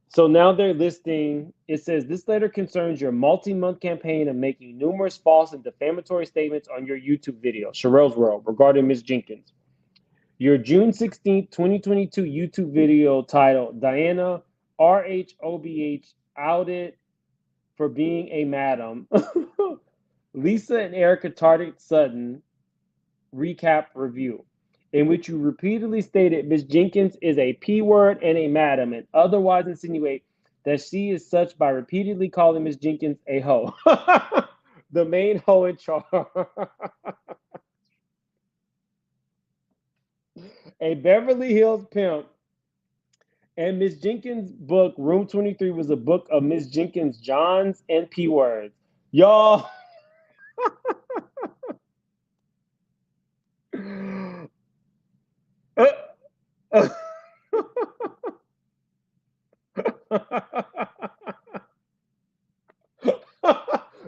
so now they're listing, it says, this letter concerns your multi-month campaign of making numerous false and defamatory statements on your YouTube video, Sharrell's World, regarding Ms. Jenkins. Your June 16th, 2022 YouTube video titled, Diana RHOBH outed for being a madam. Lisa and Erica Tardik Sutton recap review, in which you repeatedly stated Ms. Jenkins is a P word and a madam, and otherwise insinuate that she is such by repeatedly calling Ms. Jenkins a hoe. The main hoe in charge. A Beverly Hills pimp. And Ms. Jenkins' book, Room 23, was a book of Ms. Jenkins' Johns and P words. Y'all.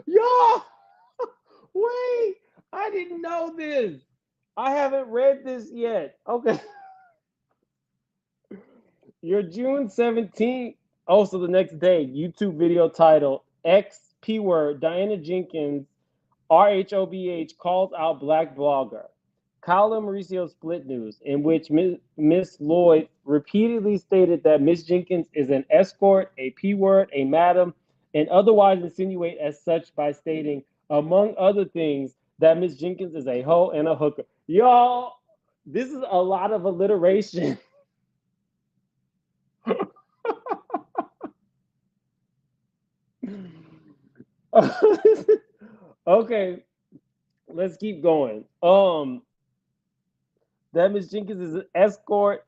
Y'all, wait, I didn't know this. I haven't read this yet. Okay. Your June 17th, also the next day, YouTube video titled X P word, Diana Jenkins, RHOBH calls out Black blogger. Kyle and Mauricio split news, in which Miss Lloyd repeatedly stated that Miss Jenkins is an escort, a P word, a madam, and otherwise insinuate as such by stating, among other things, that Miss Jenkins is a hoe and a hooker. Y'all, this is a lot of alliteration. Okay, let's keep going. That Miss Jenkins is an escort,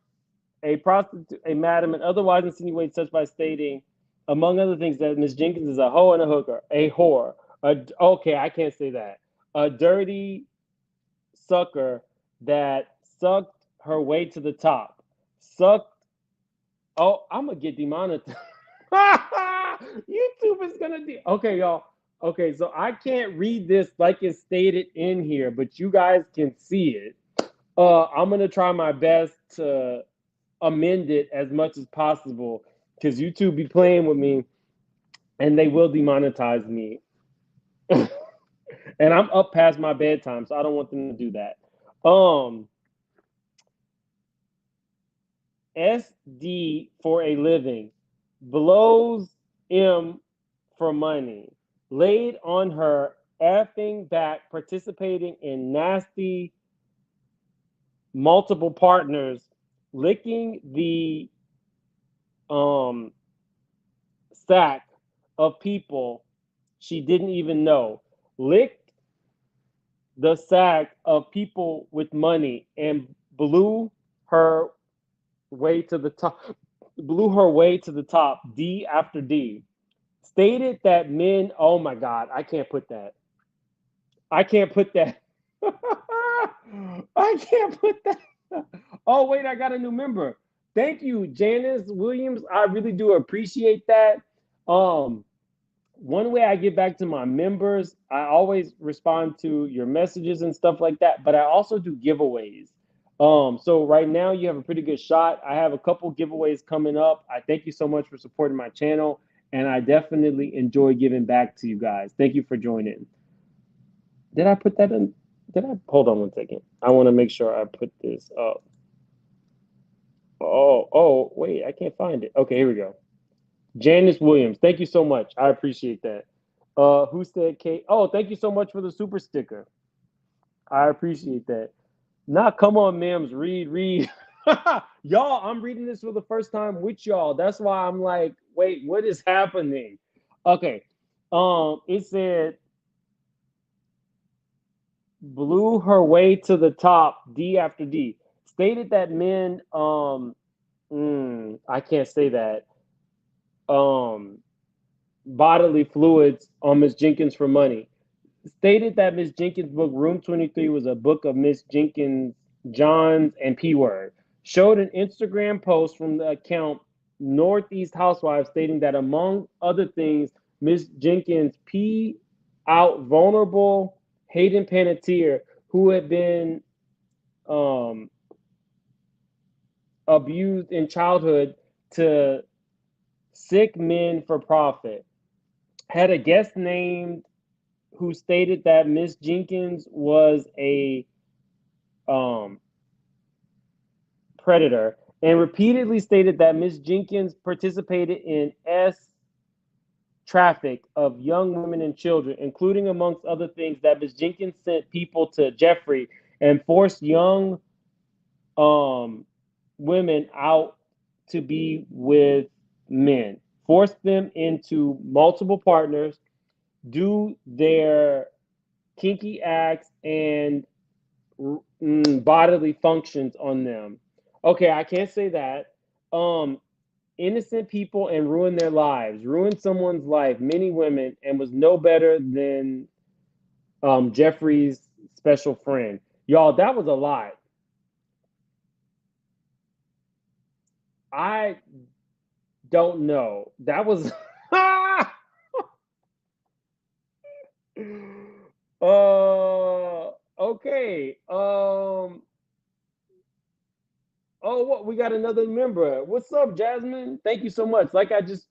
a prostitute, a madam, and otherwise insinuates such by stating, among other things, that Miss Jenkins is a hoe and a hooker, a whore. Okay, I can't say that. a dirty sucker that sucked her way to the top. Sucked. Oh, I'm gonna get demonetized. YouTube is gonna do. Okay, y'all. Okay, so I can't read this like it's stated in here, but you guys can see it. I'm gonna try my best to amend it as much as possible because YouTube be playing with me, and they will demonetize me. And I'm up past my bedtime, so I don't want them to do that. SD for a living, blows M for money, laid on her effing back, participating in nasty multiple partners, licking the sack of people she didn't even know, licked the sack of people with money and blew her way to the top, D after D. Stated that men, oh my God, I can't put that. I can't put that. I can't put that. Oh, wait, I got a new member. Thank you, Janice Williams. I really do appreciate that. One way I get back to my members, I always respond to your messages and stuff like that, but I also do giveaways. So right now you have a pretty good shot. I have a couple giveaways coming up. I thank you so much for supporting my channel, and I definitely enjoy giving back to you guys. Thank you for joining. Did I put that in? Hold on one second. I want to make sure I put this up. Oh, wait, I can't find it. Okay, here we go. Janice Williams, thank you so much. I appreciate that. Who said Kate? Oh, thank you so much for the super sticker. I appreciate that. Nah, come on, Mims, read. Y'all, I'm reading this for the first time with y'all. That's why I'm like, wait, what is happening? Okay. It said blew her way to the top, D after D. Stated that men, I can't say that. Bodily fluids on Miss Jenkins for money. Stated that Miss Jenkins' book Room 23 was a book of Miss Jenkins, Johns, and P Word. Showed an Instagram post from the account Northeast Housewives stating that among other things, Miss Jenkins P out vulnerable Hayden Panettiere, who had been abused in childhood, to sick men for profit. Had a guest named who stated that Miss Jenkins was a predator, and repeatedly stated that Miss Jenkins participated in traffic of young women and children, including, amongst other things, that Miss Jenkins sent people to Jeffrey and forced young women out to be with men, forced them into multiple partners, do their kinky acts and bodily functions on them. Okay, I can't say that. Innocent people and ruin their lives, ruin someone's life, many women, and was no better than Jeffrey's special friend. Y'all, that was a lot. I don't know. That was okay. Oh, what, we got another member. What's up, Jasmine? Thank you so much. Like I just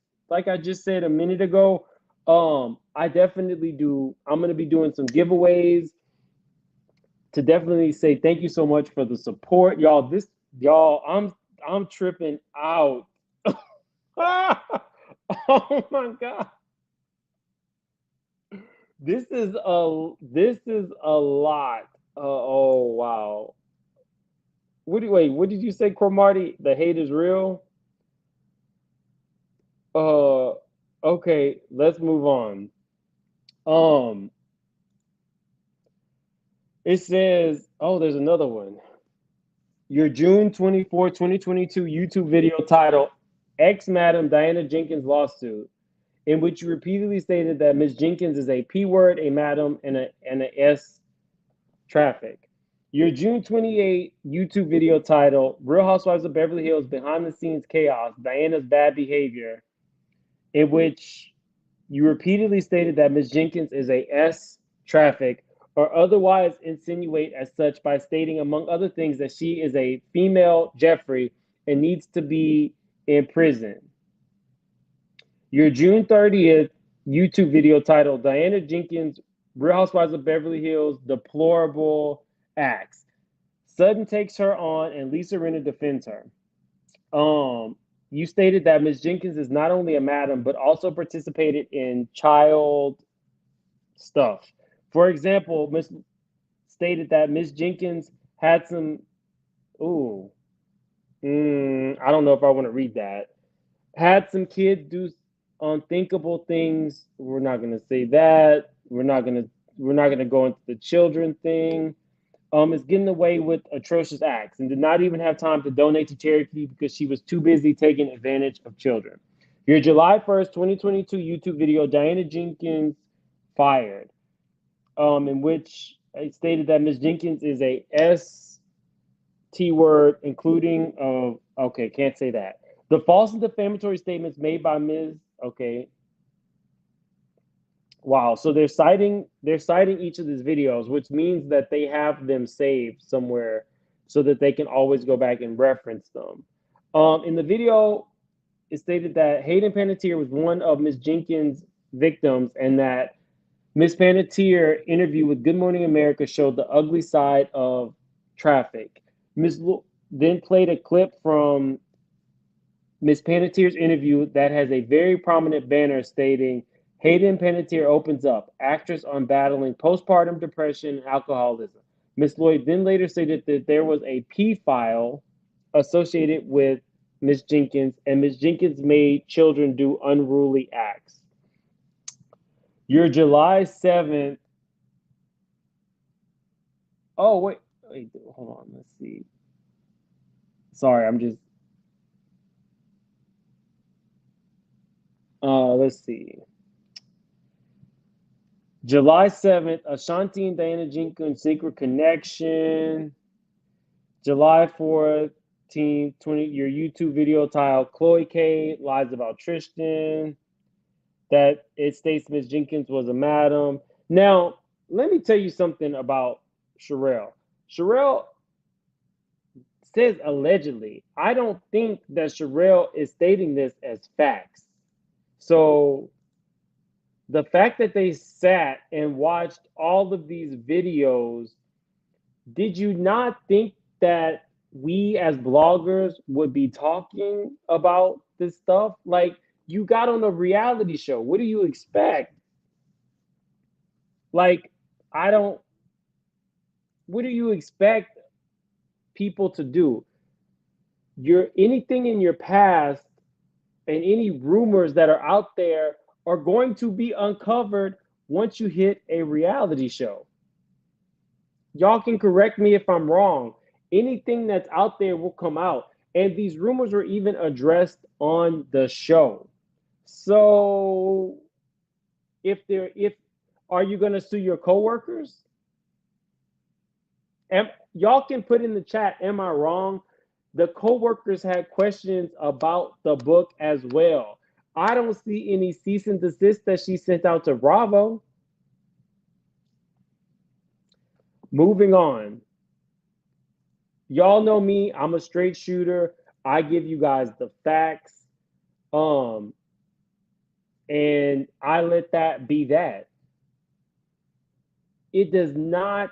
said a minute ago, I definitely do. I'm gonna be doing some giveaways to definitely say thank you so much for the support, y'all. I'm tripping out. Oh my God. This is a lot. Oh wow. What did you say, Cromarty? The hate is real? Okay, let's move on. It says, oh, there's another one. Your June 24, 2022 YouTube video title, Ex-Madam Diana Jenkins lawsuit. in which you repeatedly stated that Ms. Jenkins is a P word, a madam, and a S traffic. Your June 28 YouTube video titled Real Housewives of Beverly Hills Behind the Scenes Chaos, Diana's Bad Behavior, in which you repeatedly stated that Ms. Jenkins is a S traffic or otherwise insinuate as such by stating, among other things, that she is a female Jeffrey and needs to be in prison. Your June 30th YouTube video titled Diana Jenkins, Real Housewives of Beverly Hills, Deplorable Acts. Sutton takes her on and Lisa Rinna defends her. You stated that Ms. Jenkins is not only a madam, but also participated in child stuff. For example, Ms. stated that Ms. Jenkins had some, I don't know if I want to read that. Had some kids do unthinkable things. We're not going to say that. We're not going to go into the children thing. Is getting away with atrocious acts and did not even have time to donate to charity because she was too busy taking advantage of children. Your July 1st, 2022 YouTube video, Diana Jenkins fired, in which it stated that Ms. Jenkins is a S-T word, including can't say that. The false and defamatory statements made by Ms. Wow, so they're citing each of these videos, which means that they have them saved somewhere so that they can always go back and reference them. In the video, it stated that Hayden Panettiere was one of Ms. Jenkins' victims and that Ms. Panettiere interview with Good Morning America showed the ugly side of traffic. Ms. then played a clip from Ms. Panettiere's interview that has a very prominent banner stating, Hayden Panettiere opens up, actress on battling postpartum depression and alcoholism. Ms. Lloyd then later stated that there was a P file associated with Ms. Jenkins, and Ms. Jenkins made children do unruly acts. Your July 7th. Oh, wait, hold on. Let's see. Sorry, I'm just. Let's see. July 7th, Ashanti and Diana Jenkins secret connection. July 14th, your YouTube video titled Chloe K lies about Tristan. That it states Ms. Jenkins was a madam. Now, let me tell you something about Shirelle. Shirelle says allegedly. I don't think that Shirelle is stating this as facts. So the fact that they sat and watched all of these videos, did you not think that we as bloggers would be talking about this stuff? Like, you got on a reality show. What do you expect? Like, what do you expect people to do? Anything in your past and any rumors that are out there are going to be uncovered once you hit a reality show. Y'all can correct me if I'm wrong. Anything that's out there will come out. And these rumors were even addressed on the show. So are you going to sue your coworkers? Y'all can put in the chat, am I wrong? The coworkers had questions about the book as well. I don't see any cease and desist that she sent out to Bravo. Moving on. Y'all know me. I'm a straight shooter. I give you guys the facts. And I let that be that. It does not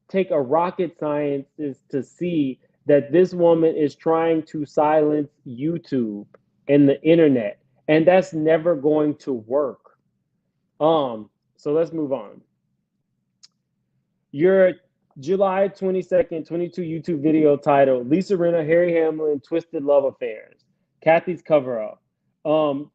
take a rocket scientist to see that this woman is trying to silence YouTube and the internet. And that's never going to work. So let's move on. Your July 22nd, 22 YouTube video titled Lisa Rinna, Harry Hamlin, Twisted Love Affairs. Kathy's cover-up.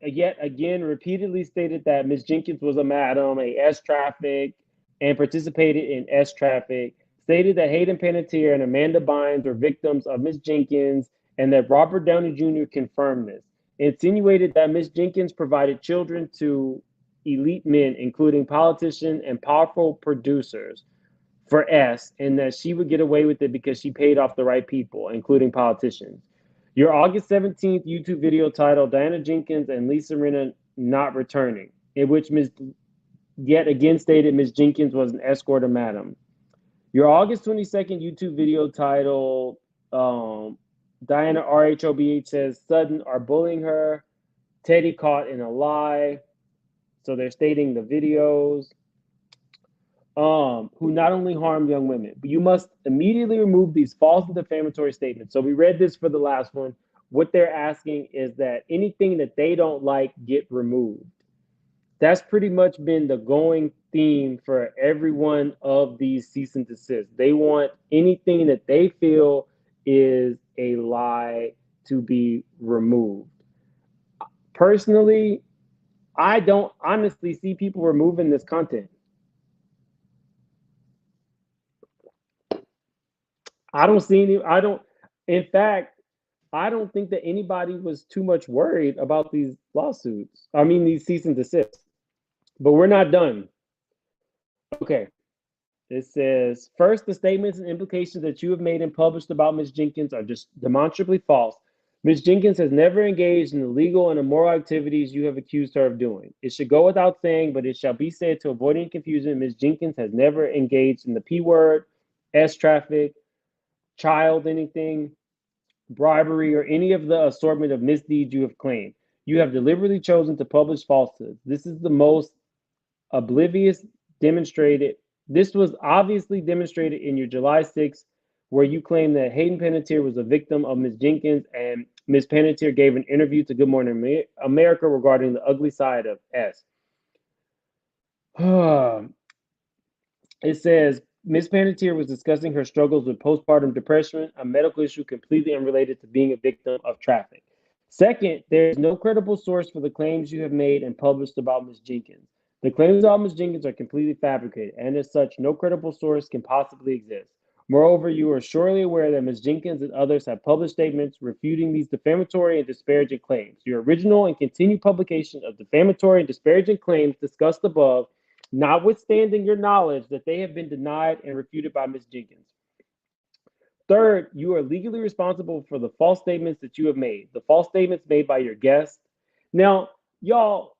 Yet again, repeatedly stated that Ms. Jenkins was a madam, a S-traffic, and participated in S-traffic. Stated that Hayden Panettiere and Amanda Bynes were victims of Ms. Jenkins, and that Robert Downey Jr. confirmed this. insinuated that Ms. Jenkins provided children to elite men, including politicians and powerful producers, for S, and that she would get away with it because she paid off the right people, including politicians. Your August 17th YouTube video titled Diana Jenkins and Lisa Rinna Not Returning, in which Ms. yet again stated Ms. Jenkins was an escort of Madam. Your August 22nd YouTube video titled Diana RHOBH says Sudden are bullying her, Teddy caught in a lie. So they're stating the videos. Who not only harm young women, but you must immediately remove these false and defamatory statements. So we read this for the last one. What they're asking is that anything that they don't like get removed. That's pretty much been the going theme for every one of these cease and desist. They want anything that they feel is a lie to be removed. Personally, I don't honestly see people removing this content. I don't see any, in fact, I don't think that anybody was too much worried about these lawsuits. I mean, these cease and desist. But we're not done. Okay. It says, first, the statements and implications that you have made and published about Ms. Jenkins are just demonstrably false. Ms. Jenkins has never engaged in the legal and immoral activities you have accused her of doing. It should go without saying, but it shall be said to avoid any confusion, Ms. Jenkins has never engaged in the P word, S traffic, child anything, bribery, or any of the assortment of misdeeds you have claimed. You have deliberately chosen to publish falsehoods. This is the most oblivious demonstrated. This was obviously demonstrated in your July 6th, where you claimed that Hayden Panettiere was a victim of Ms. Jenkins, and Ms. Panettiere gave an interview to Good Morning America regarding the ugly side of S. It says, Ms. Panettiere was discussing her struggles with postpartum depression, a medical issue completely unrelated to being a victim of traffic. Second, there is no credible source for the claims you have made and published about Ms. Jenkins. The claims about Ms. Jenkins are completely fabricated, and as such, no credible source can possibly exist. Moreover, you are surely aware that Ms. Jenkins and others have published statements refuting these defamatory and disparaging claims. Your original and continued publication of defamatory and disparaging claims discussed above, notwithstanding your knowledge that they have been denied and refuted by Ms. Jenkins. Third, you are legally responsible for the false statements that you have made, the false statements made by your guests. Now, y'all,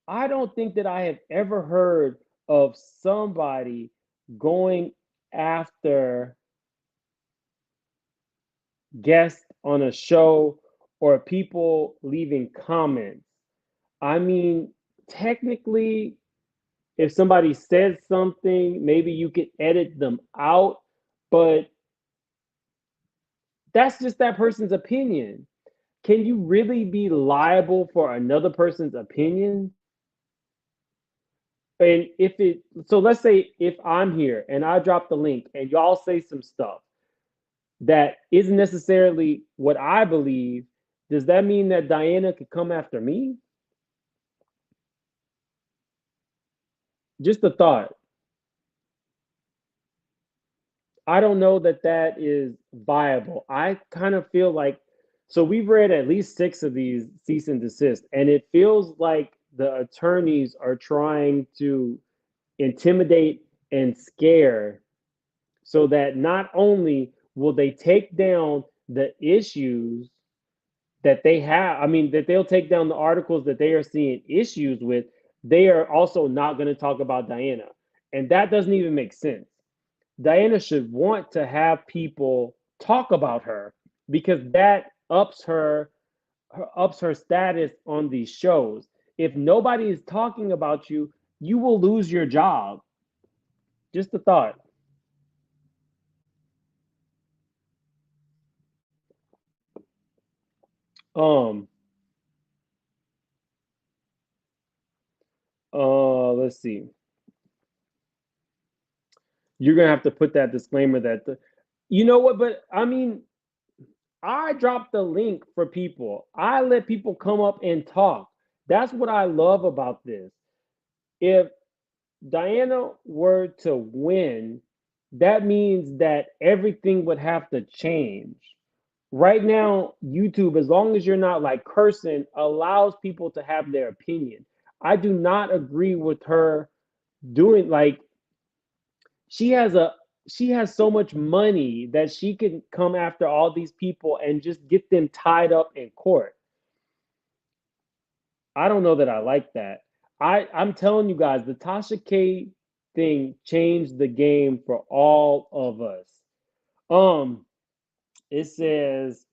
I don't think that I have ever heard of somebody going after guests on a show or people leaving comments. I mean, technically, if somebody says something, maybe you could edit them out, but that's just that person's opinion. Can you really be liable for another person's opinion? And so let's say if I'm here and I drop the link and y'all say some stuff that isn't necessarily what I believe, does that mean that Diana could come after me? Just a thought. I don't know that that is viable. I kind of feel like, so we've read at least 6 of these cease and desist, and it feels like the attorneys are trying to intimidate and scare so that not only will they take down the issues that they have, I mean, that they'll take down the articles that they are seeing issues with, they are also not going to talk about Diana. And that doesn't even make sense. Diana should want to have people talk about her because that ups her status on these shows. If nobody is talking about you, you will lose your job. Just a thought. Let's see. You're gonna have to put that disclaimer that you know what, but I mean, I drop the link for people. I let people come up and talk. That's what I love about this. If Diana were to win, that means that everything would have to change. Right now, YouTube, as long as you're not like cursing, allows people to have their opinion. I do not agree with her doing like she has a she has so much money that she can come after all these people and just get them tied up in court. I don't know that I like that. I'm telling you guys, the Tasha K thing changed the game for all of us. Um, it says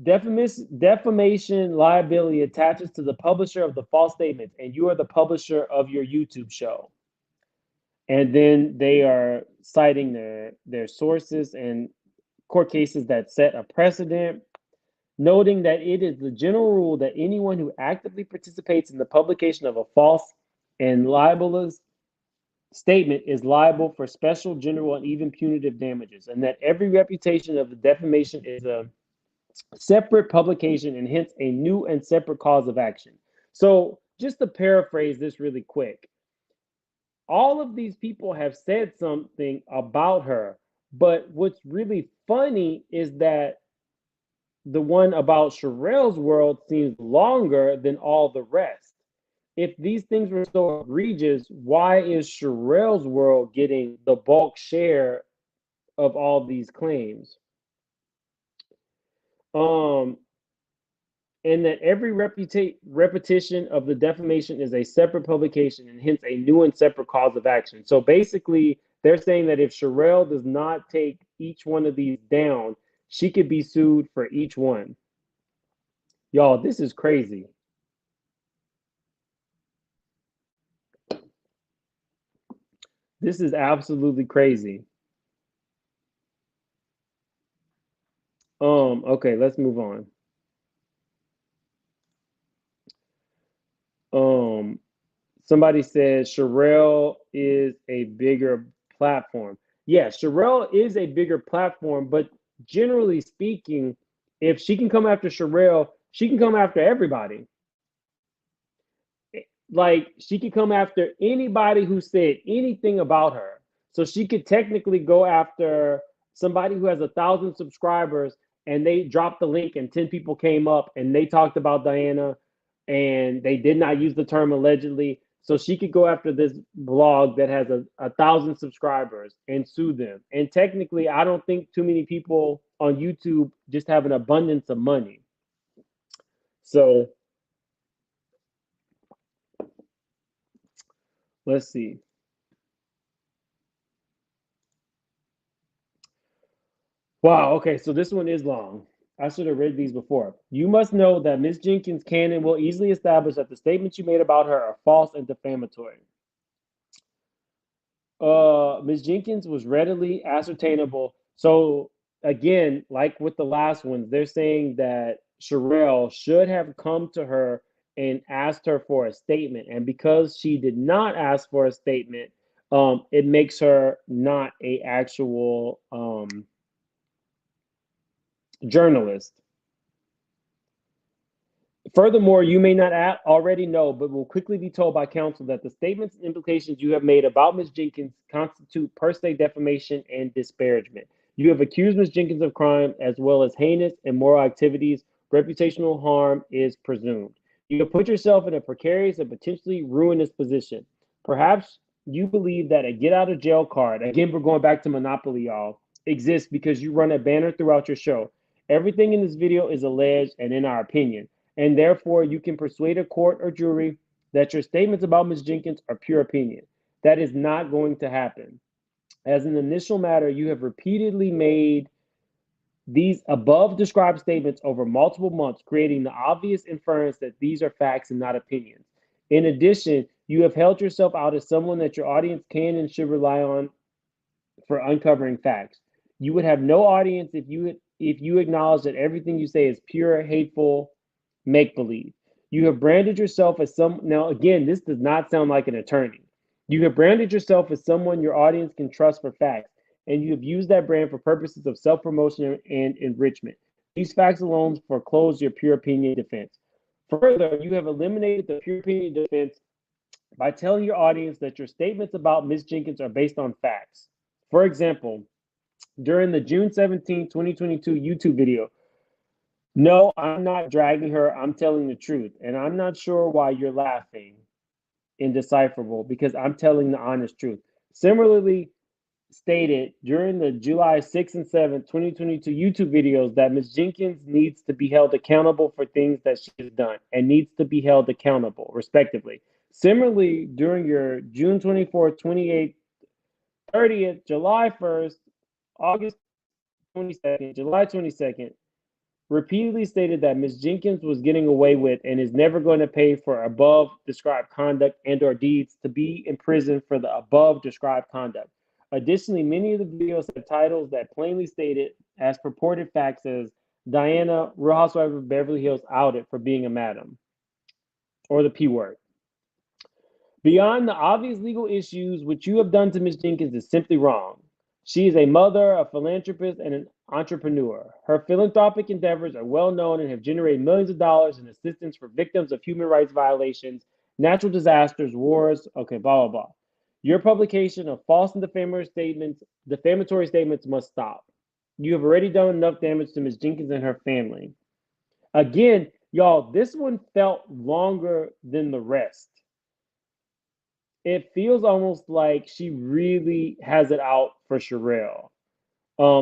defamation liability attaches to the publisher of the false statements, and you are the publisher of your YouTube show. And then they are citing their sources and court cases that set a precedent, noting that it is the general rule that anyone who actively participates in the publication of a false and libelous statement is liable for special, general, and even punitive damages, and that every reputation of the defamation is a separate publication and hence a new and separate cause of action. So, just to paraphrase this really quick, all of these people have said something about her, but what's really funny is that the one about Sharrell's world seems longer than all the rest. If these things were so egregious, why is Sharrell's world getting the bulk share of all these claims? Um, and that every repetition of the defamation is a separate publication and hence a new and separate cause of action. So basically, they're saying that if Shirelle does not take each one of these down, she could be sued for each one. Y'all, this is crazy. This is absolutely crazy. Okay, let's move on. Um, Somebody says Shirelle is a bigger platform. Yeah, Shirelle is a bigger platform, but generally speaking, if she can come after Shirelle, she can come after everybody. Like she could come after anybody who said anything about her. So she could technically go after somebody who has 1,000 subscribers and they dropped the link and 10 people came up and they talked about Diana and they did not use the term allegedly. So she could go after this blog that has 1,000 subscribers and sue them. And technically, I don't think too many people on YouTube just have an abundance of money. So let's see. Wow, okay, so this one is long. I should have read these before. You must know that Ms. Jenkins can and will easily establish that the statements you made about her are false and defamatory. Ms. Jenkins was readily ascertainable. So again, like with the last ones, they're saying that Shirelle should have come to her and asked her for a statement. And because she did not ask for a statement, it makes her not a actual journalist. Furthermore, you may not already know, but will quickly be told by counsel that the statements and implications you have made about Ms. Jenkins constitute per se defamation and disparagement. You have accused Ms. Jenkins of crime as well as heinous and immoral activities. Reputational harm is presumed. You have put yourself in a precarious and potentially ruinous position. Perhaps you believe that a get out of jail card, again, we're going back to Monopoly, y'all, exists because you run a banner throughout your show. Everything in this video is alleged and in our opinion, and therefore you can persuade a court or jury that your statements about Ms. Jenkins are pure opinion. That is not going to happen. As an initial matter, you have repeatedly made these above described statements over multiple months, creating the obvious inference that these are facts and not opinions. In addition, you have held yourself out as someone that your audience can and should rely on for uncovering facts. You would have no audience if you acknowledge that everything you say is pure, hateful, make-believe. You have branded yourself as now again, this does not sound like an attorney. You have branded yourself as someone your audience can trust for facts, and you have used that brand for purposes of self-promotion and enrichment. These facts alone foreclose your pure opinion defense. Further, you have eliminated the pure opinion defense by telling your audience that your statements about Ms. Jenkins are based on facts. For example, during the June 17, 2022 YouTube video. No, I'm not dragging her. I'm telling the truth. And I'm not sure why you're laughing, indecipherable, because I'm telling the honest truth. Similarly stated during the July 6th and 7th, 2022 YouTube videos that Ms. Jenkins needs to be held accountable for things that she has done and needs to be held accountable, respectively. Similarly, during your June 24th, 28th, 30th, July 1st, August 22nd, July 22nd, repeatedly stated that Ms. Jenkins was getting away with and is never going to pay for above described conduct and or deeds to be in prison for the above described conduct. Additionally, many of the videos have titles that plainly stated as purported facts as Diana, Real Housewives of Beverly Hills outed for being a madam, or the P word. Beyond the obvious legal issues, what you have done to Ms. Jenkins is simply wrong. She is a mother, a philanthropist, and an entrepreneur. Her philanthropic endeavors are well known and have generated millions of dollars in assistance for victims of human rights violations, natural disasters, wars, blah, blah, blah. Your publication of false and defamatory statements must stop. You have already done enough damage to Ms. Jenkins and her family. Again, y'all, this one felt longer than the rest. It feels almost like she really has it out for Shirelle,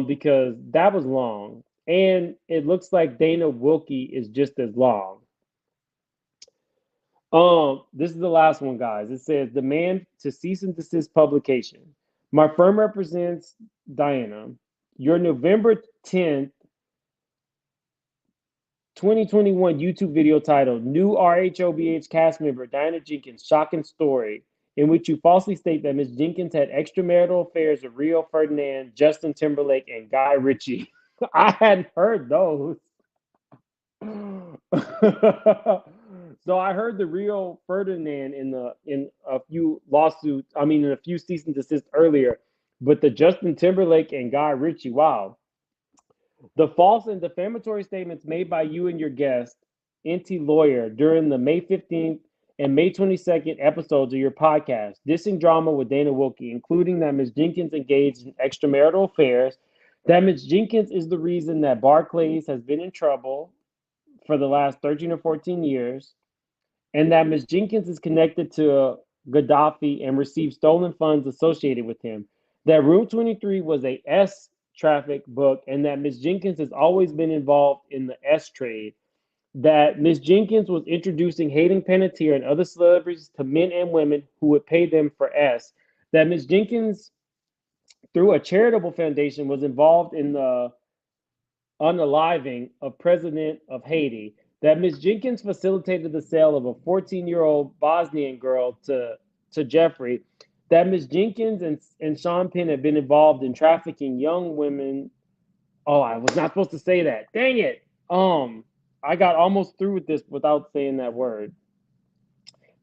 because that was long, and it looks like Dana Wilkie is just as long. This is the last one, guys. It says demand to cease and desist publication. My firm represents Diana. Your November 10th, 2021 YouTube video titled New RHOBH cast member Diana Jenkins shocking story, in which you falsely state that Ms. Jenkins had extramarital affairs with Rio Ferdinand, Justin Timberlake, and Guy Ritchie. I hadn't heard those. So I heard the Rio Ferdinand in a few lawsuits, in a few cease and desist earlier, but the Justin Timberlake and Guy Ritchie, wow. The false and defamatory statements made by you and your guest, NT Lawyer, during the May 15th and May 22nd episodes of your podcast, Dissing Drama with Dana Wilkie, including that Ms. Jenkins engaged in extramarital affairs, that Ms. Jenkins is the reason that Barclays has been in trouble for the last 13 or 14 years, and that Ms. Jenkins is connected to Gaddafi and received stolen funds associated with him, that Room 23 was a S traffic book, and that Ms. Jenkins has always been involved in the S trade, that Ms. Jenkins was introducing Hayden Panettiere and other celebrities to men and women who would pay them for S, that Ms. Jenkins, through a charitable foundation, was involved in the unaliving of President of Haiti, that Ms. Jenkins facilitated the sale of a 14-year-old Bosnian girl to Jeffrey, that Ms. Jenkins and Sean Penn have been involved in trafficking young women. Oh, I was not supposed to say that. Dang it. I got almost through with this without saying that word.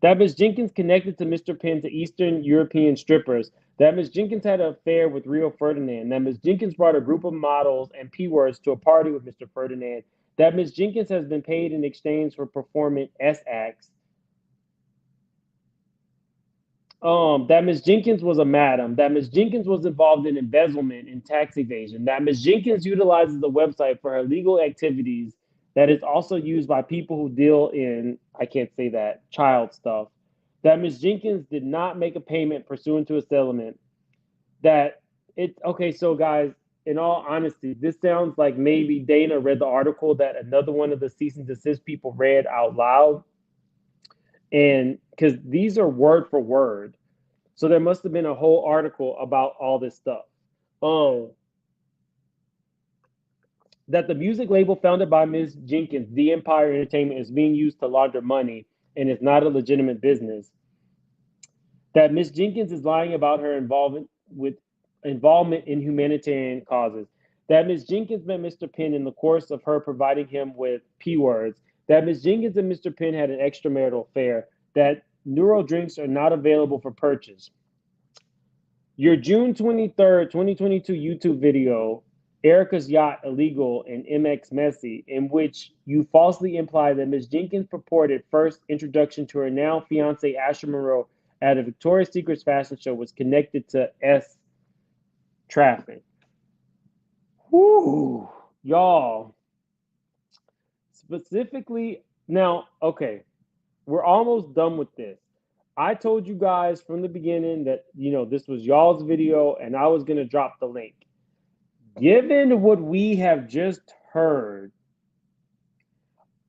That Ms. Jenkins connected to Mr. Penn to Eastern European strippers. That Ms. Jenkins had an affair with Rio Ferdinand. That Ms. Jenkins brought a group of models and P-words to a party with Mr. Ferdinand. That Ms. Jenkins has been paid in exchange for performing S acts. That Ms. Jenkins was a madam. That Ms. Jenkins was involved in embezzlement and tax evasion. That Ms. Jenkins utilizes the website for her legal activities that is also used by people who deal in, I can't say that, child stuff. That Ms. Jenkins did not make a payment pursuant to a settlement. Okay, so guys, in all honesty, this sounds like maybe Dana read the article that another one of the cease and desist people read out loud. And because these are word for word. So there must have been a whole article about all this stuff. That the music label founded by Ms. Jenkins, The Empire Entertainment, is being used to launder money and is not a legitimate business. That Ms. Jenkins is lying about her involvement in humanitarian causes. That Ms. Jenkins met Mr. Penn in the course of her providing him with P-words. That Ms. Jenkins and Mr. Penn had an extramarital affair. That Neuro drinks are not available for purchase. Your June 23rd, 2022 YouTube video, Erica's Yacht Illegal and MX Messy, in which you falsely imply that Ms. Jenkins' purported first introduction to her now fiance Asher Monroe at a Victoria's Secret fashion show was connected to S traffic. Whoo, y'all. Specifically, now, okay, we're almost done with this. I told you guys from the beginning that, this was y'all's video and I was going to drop the link. Given what we have just heard,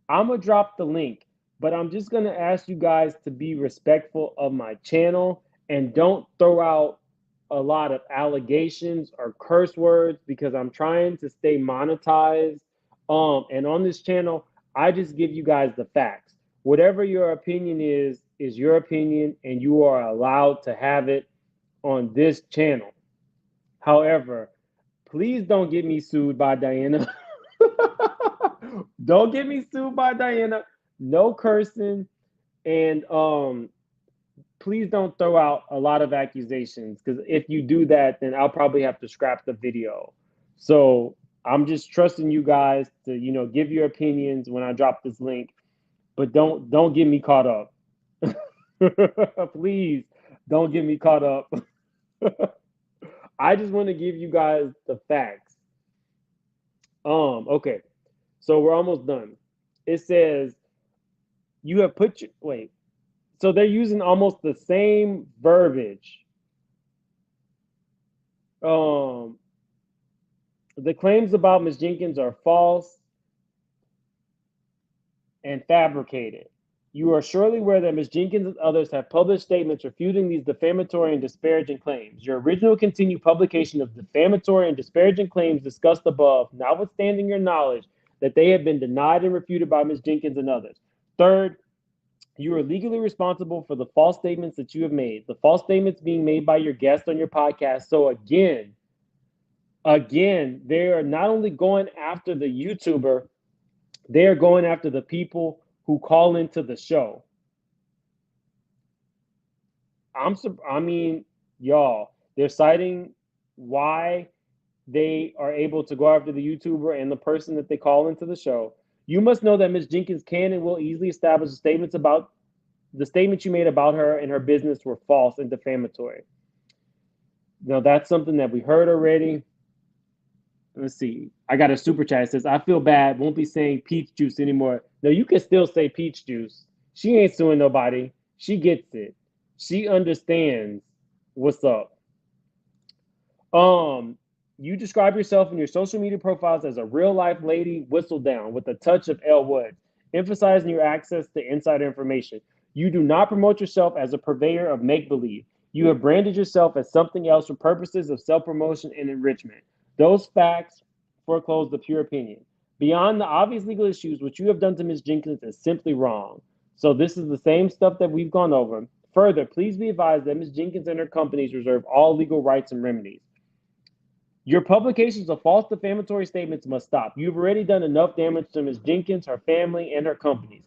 I'm going to drop the link, but I'm just going to ask you guys to be respectful of my channel and don't throw out a lot of allegations or curse words because I'm trying to stay monetized. And on this channel, I just give you guys the facts. Whatever your opinion is your opinion, and you are allowed to have it on this channel. However, please don't get me sued by Diana. Don't get me sued by Diana. No cursing. And please don't throw out a lot of accusations, because if you do that, then I'll probably have to scrap the video. So I'm just trusting you guys to, give your opinions when I drop this link, but don't get me caught up. Please don't get me caught up. I just want to give you guys the facts. Okay. So we're almost done. It says you have put your wait. So they're using almost the same verbiage. The claims about Ms. Jenkins are false and fabricated. You are surely aware that Ms. Jenkins and others have published statements refuting these defamatory and disparaging claims. Your original continued publication of defamatory and disparaging claims discussed above, notwithstanding your knowledge that they have been denied and refuted by Ms. Jenkins and others. Third, you are legally responsible for the false statements that you have made, the false statements being made by your guest on your podcast. So again, they are not only going after the YouTuber, they are going after the people who call into the show. Y'all, they're citing why they are able to go after the YouTuber and the person that they call into the show. You must know that Ms. Jenkins can and will easily establish the statements you made about her and her business were false and defamatory. Now, that's something that we heard already. Let's see. I got a super chat. It says, I feel bad. Won't be saying peach juice anymore. No, you can still say peach juice. She ain't suing nobody. She gets it. She understands what's up. You describe yourself in your social media profiles as a real-life lady whistle down with a touch of Elle Woods, emphasizing your access to insider information. You do not promote yourself as a purveyor of make-believe. You have branded yourself as something else for purposes of self-promotion and enrichment. Those facts foreclose the pure opinion. Beyond the obvious legal issues, what you have done to Ms. Jenkins is simply wrong. So this is the same stuff that we've gone over. Further, please be advised that Ms. Jenkins and her companies reserve all legal rights and remedies. Your publications of false defamatory statements must stop. You've already done enough damage to Ms. Jenkins, her family, and her companies.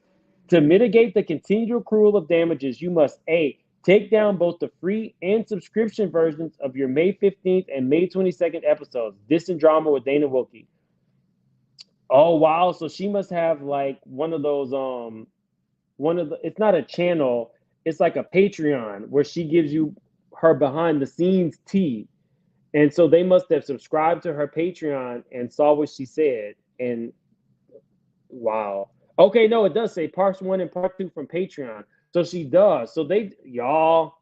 To mitigate the continual accrual of damages, you must A, take down both the free and subscription versions of your May 15th and May 22nd episodes, This and Drama with Dana Wilkie. Oh, wow. So she must have like one of those, it's not a channel, it's like a Patreon where she gives you her behind the scenes tea. And so they must have subscribed to her Patreon and saw what she said. And wow. Okay, no, it does say parts 1 and part 2 from Patreon. So she does. So y'all,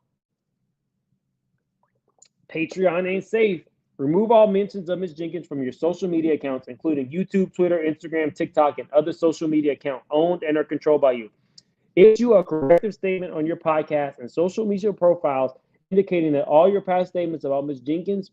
Patreon ain't safe. Remove all mentions of Ms. Jenkins from your social media accounts, including YouTube, Twitter, Instagram, TikTok, and other social media accounts owned and are controlled by you. Issue a corrective statement on your podcast and social media profiles indicating that all your past statements about Ms. Jenkins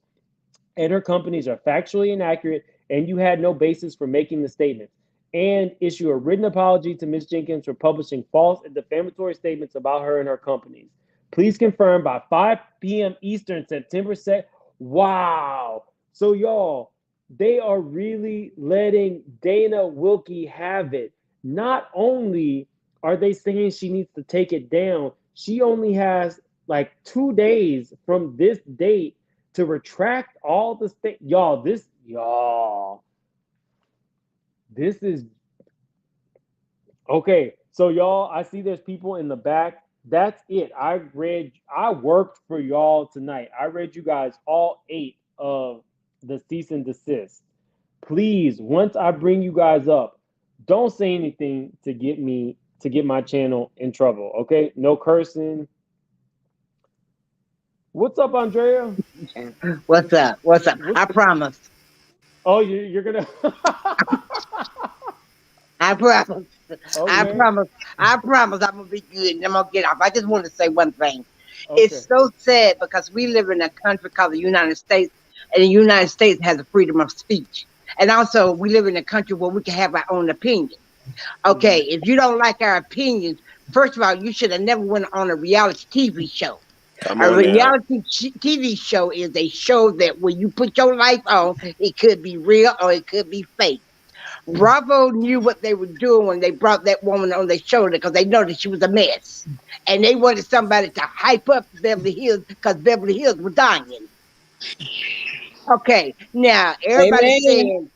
and her companies are factually inaccurate and you had no basis for making the statements. And issue a written apology to Ms. Jenkins for publishing false and defamatory statements about her and her companies. Please confirm by 5 p.m. Eastern, September 2nd. Wow. So, y'all, they are really letting Dana Wilkie have it. Not only are they saying she needs to take it down, she only has like 2 days from this date to retract all the state. This is okay. So y'all, I see there's people in the back. That's it. I worked for y'all tonight. I read you guys all 8 of the cease and desist. please, once I bring you guys up, don't say anything to get my channel in trouble. Okay? No cursing. What's up, Andrea? What's up? What's up? What? I promise. Oh, you're gonna. I promise. I Okay. promise. I promise I'm gonna be good and I'm gonna get off. I just want to say one thing. Okay. It's so sad because we live in a country called the United States, and the United States has the freedom of speech. And also, we live in a country where we can have our own opinion. Okay, Mhm. if you don't like our opinions, first of all, you should have never went on a reality TV show. Come A on now. reality TV show is a show that when you put your life on, it could be real or it could be fake. Bravo knew what they were doing when they brought that woman on their shoulder because they know that she was a mess. And they wanted somebody to hype up Beverly Hills because Beverly Hills was dying. Okay, now Amen.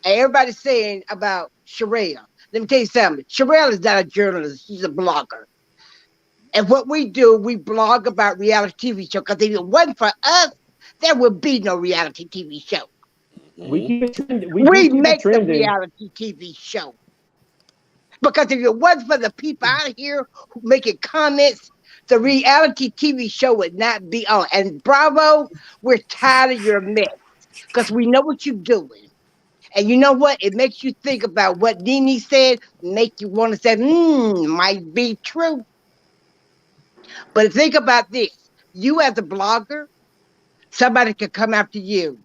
everybody's saying about Shirelle. Let me tell you something. Shirelle is not a journalist, she's a blogger. And what we do, we blog about reality TV show because if it wasn't for us, there would be no reality TV show. We Mhm. keep it trending. We do We keep it make the trending. reality TV show. Because if it wasn't for the people out here who making comments, the reality TV show would not be on. And Bravo, we're tired of your mess because we know what you're doing. And you know what? It makes you think about what Nene said, make you want to say, might be true. But think about this. You as a blogger, somebody could come after you.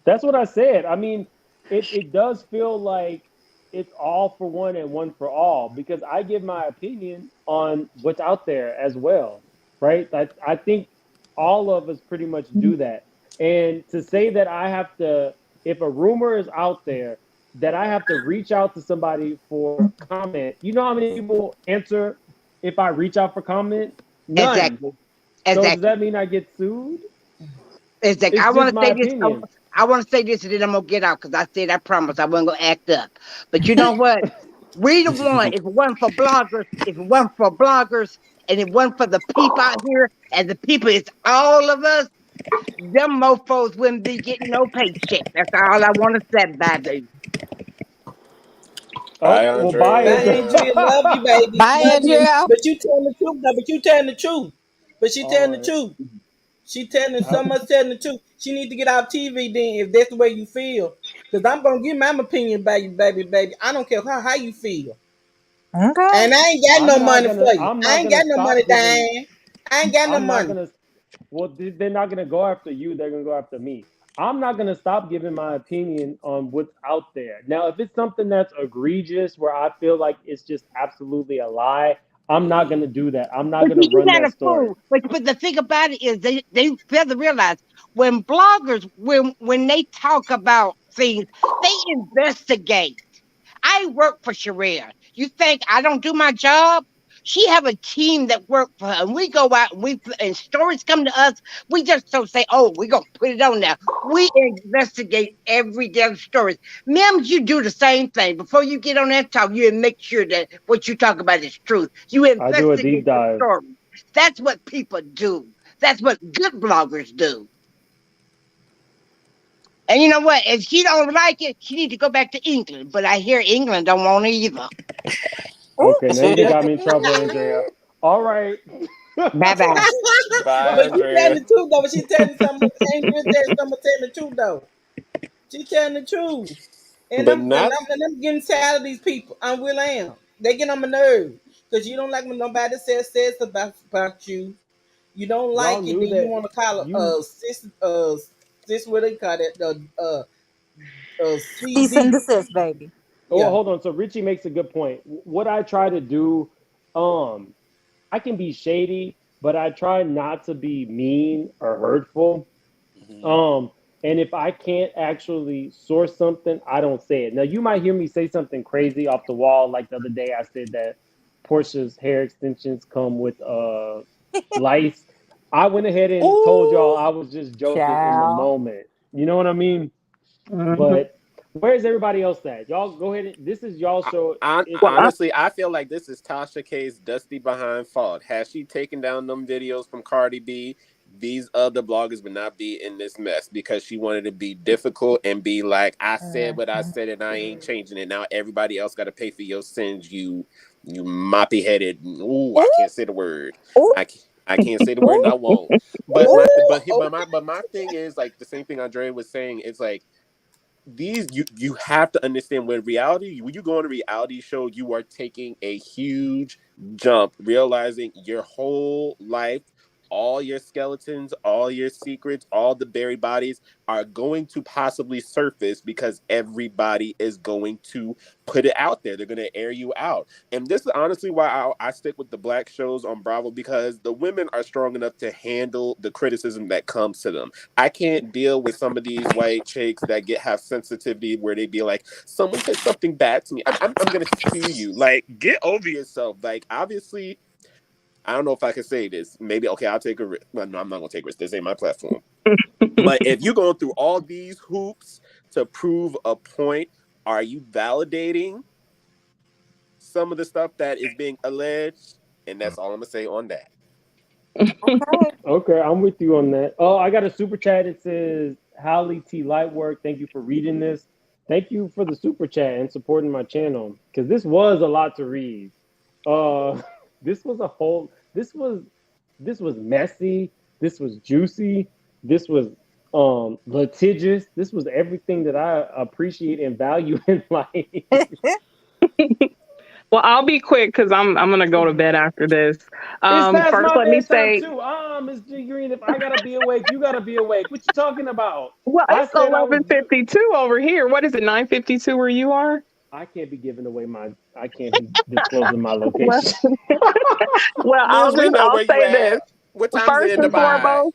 That's what I said. I mean, it does feel like it's all for one and one for all because I give my opinion on what's out there as well, right? I think all of us pretty much do that. And to say that I have to, if a rumor is out there, that I have to reach out to somebody for comment. You know how many people answer if I reach out for comment? None. Exactly. So does Exactly. that mean I get sued? Exactly. It's I just want to my say this. opinion. I want to say this, and then I'm gonna get out because I said I promise I wasn't gonna act up. But you know what? We the one. If it wasn't for bloggers, and it wasn't for the people out here, and the people, it's all of us. Them mofo's wouldn't be getting no paycheck. That's all I want to say, baby. Bye, Oh, well, bye, Bye, Andrea. Andrea. Andrea. Love you, baby. Bye, Love you. Andrea. But you telling the truth, though. But you telling the truth. But she All telling the right. truth. She telling I, so much telling the truth. She need to get off TV then if that's the way you feel. Cause I'm gonna give my opinion, baby. I don't care how you feel. Okay. And I ain't got no money for you. I'm I not ain't gonna got no money, stop giving. Diane. I ain't got no I'm not money. gonna. Well, they're not gonna go after you. They're gonna go after me. I'm not gonna stop giving my opinion on what's out there. Now, if it's something that's egregious, where I feel like it's just absolutely a lie, I'm not gonna do that. I'm not But gonna see, you're run not that a story. fool. But the thing about it is they fail to realize when bloggers when they talk about things, they investigate. I work for Sharrell. You think I don't do my job? She have a team that work for her, and we go out and and stories come to us. We just don't say, "Oh, we're gonna put it on there." We investigate every damn story. Mims, you do the same thing. Before you get on that talk, you make sure that what you talk about is truth. You I do a deep investigate the dive. story. That's what people do. That's what good bloggers do. And you know what? If she don't like it, she need to go back to England. But I hear England don't want it either. Ooh, Okay, now you got me in trouble, Andrea. All right. Bye bye. Bye, But she telling Andrea. the truth though. But she telling some Andrea telling some telling the truth though. She telling the truth. And But I'm and not. I'm and I'm getting tired of these people. I will am. They get on my nerves. Because you don't like when nobody says about you. You don't Y'all like it, knew then you that want to call you. sis what they call it cease and CD. desist, baby. Oh, Yeah. hold on. So Richie makes a good point. What I try to do, um, I can be shady, but I try not to be mean or hurtful. Mhm. Um, and if I can't actually source something, I don't say it. Now you might hear me say something crazy off the wall, like the other day I said that Portia's hair extensions come with lice. I went ahead and told y'all Ooh. I was just joking in the Child. moment. You know what I mean? Mhm. But where's everybody else at? Y'all go ahead. This is y'all show. It's Well, Honestly, I feel like this is Tasha K's dusty behind fault. Has she taken down them videos from Cardi B? these other bloggers would not be in this mess because she wanted to be difficult and be like, I said what I said and I ain't changing it. Now everybody else got to pay for your sins. You moppy headed. Ooh, I can't say the word. I can't say the word and I won't. But my thing is like the same thing Andrea was saying. It's like these you have to understand when you go on a reality show, you are taking a huge jump, realizing your whole life, all your skeletons, all your secrets, all the buried bodies are going to possibly surface because everybody is going to put it out there. They're going to air you out. And this is honestly why I stick with the black shows on Bravo, because the women are strong enough to handle the criticism that comes to them. I can't deal with some of these white chicks that have sensitivity where they be like, someone said something bad to me. I'm going to sue you. Like, get over yourself. Like, obviously, I don't know if I can say this. Maybe, okay, I'll take a risk. Well, no, I'm not going to take a risk. This ain't my platform. But if you're going through all these hoops to prove a point, are you validating some of the stuff that is being alleged? And that's all I'm going to say on that. Okay, I'm with you on that. Oh, I got a super chat. It says, Holly T. Lightwork, thank you for reading this. Thank you for the super chat and supporting my channel, because this was a lot to read. This was messy. This was juicy. This was litigious. This was everything that I appreciate and value in life. Well, I'll be quick because I'm gonna go to bed after this. It's First, my let me bedtime say, too. Ms. G Green, if I gotta be awake, you gotta be awake. What you talking about? well, I it's said I was. 11:52 over here. What is it, 9:52 where you are? I can't be giving away I can't be disclosing my Well, location. I'll We know I'll where you say this. at. What time is First it in and Dubai?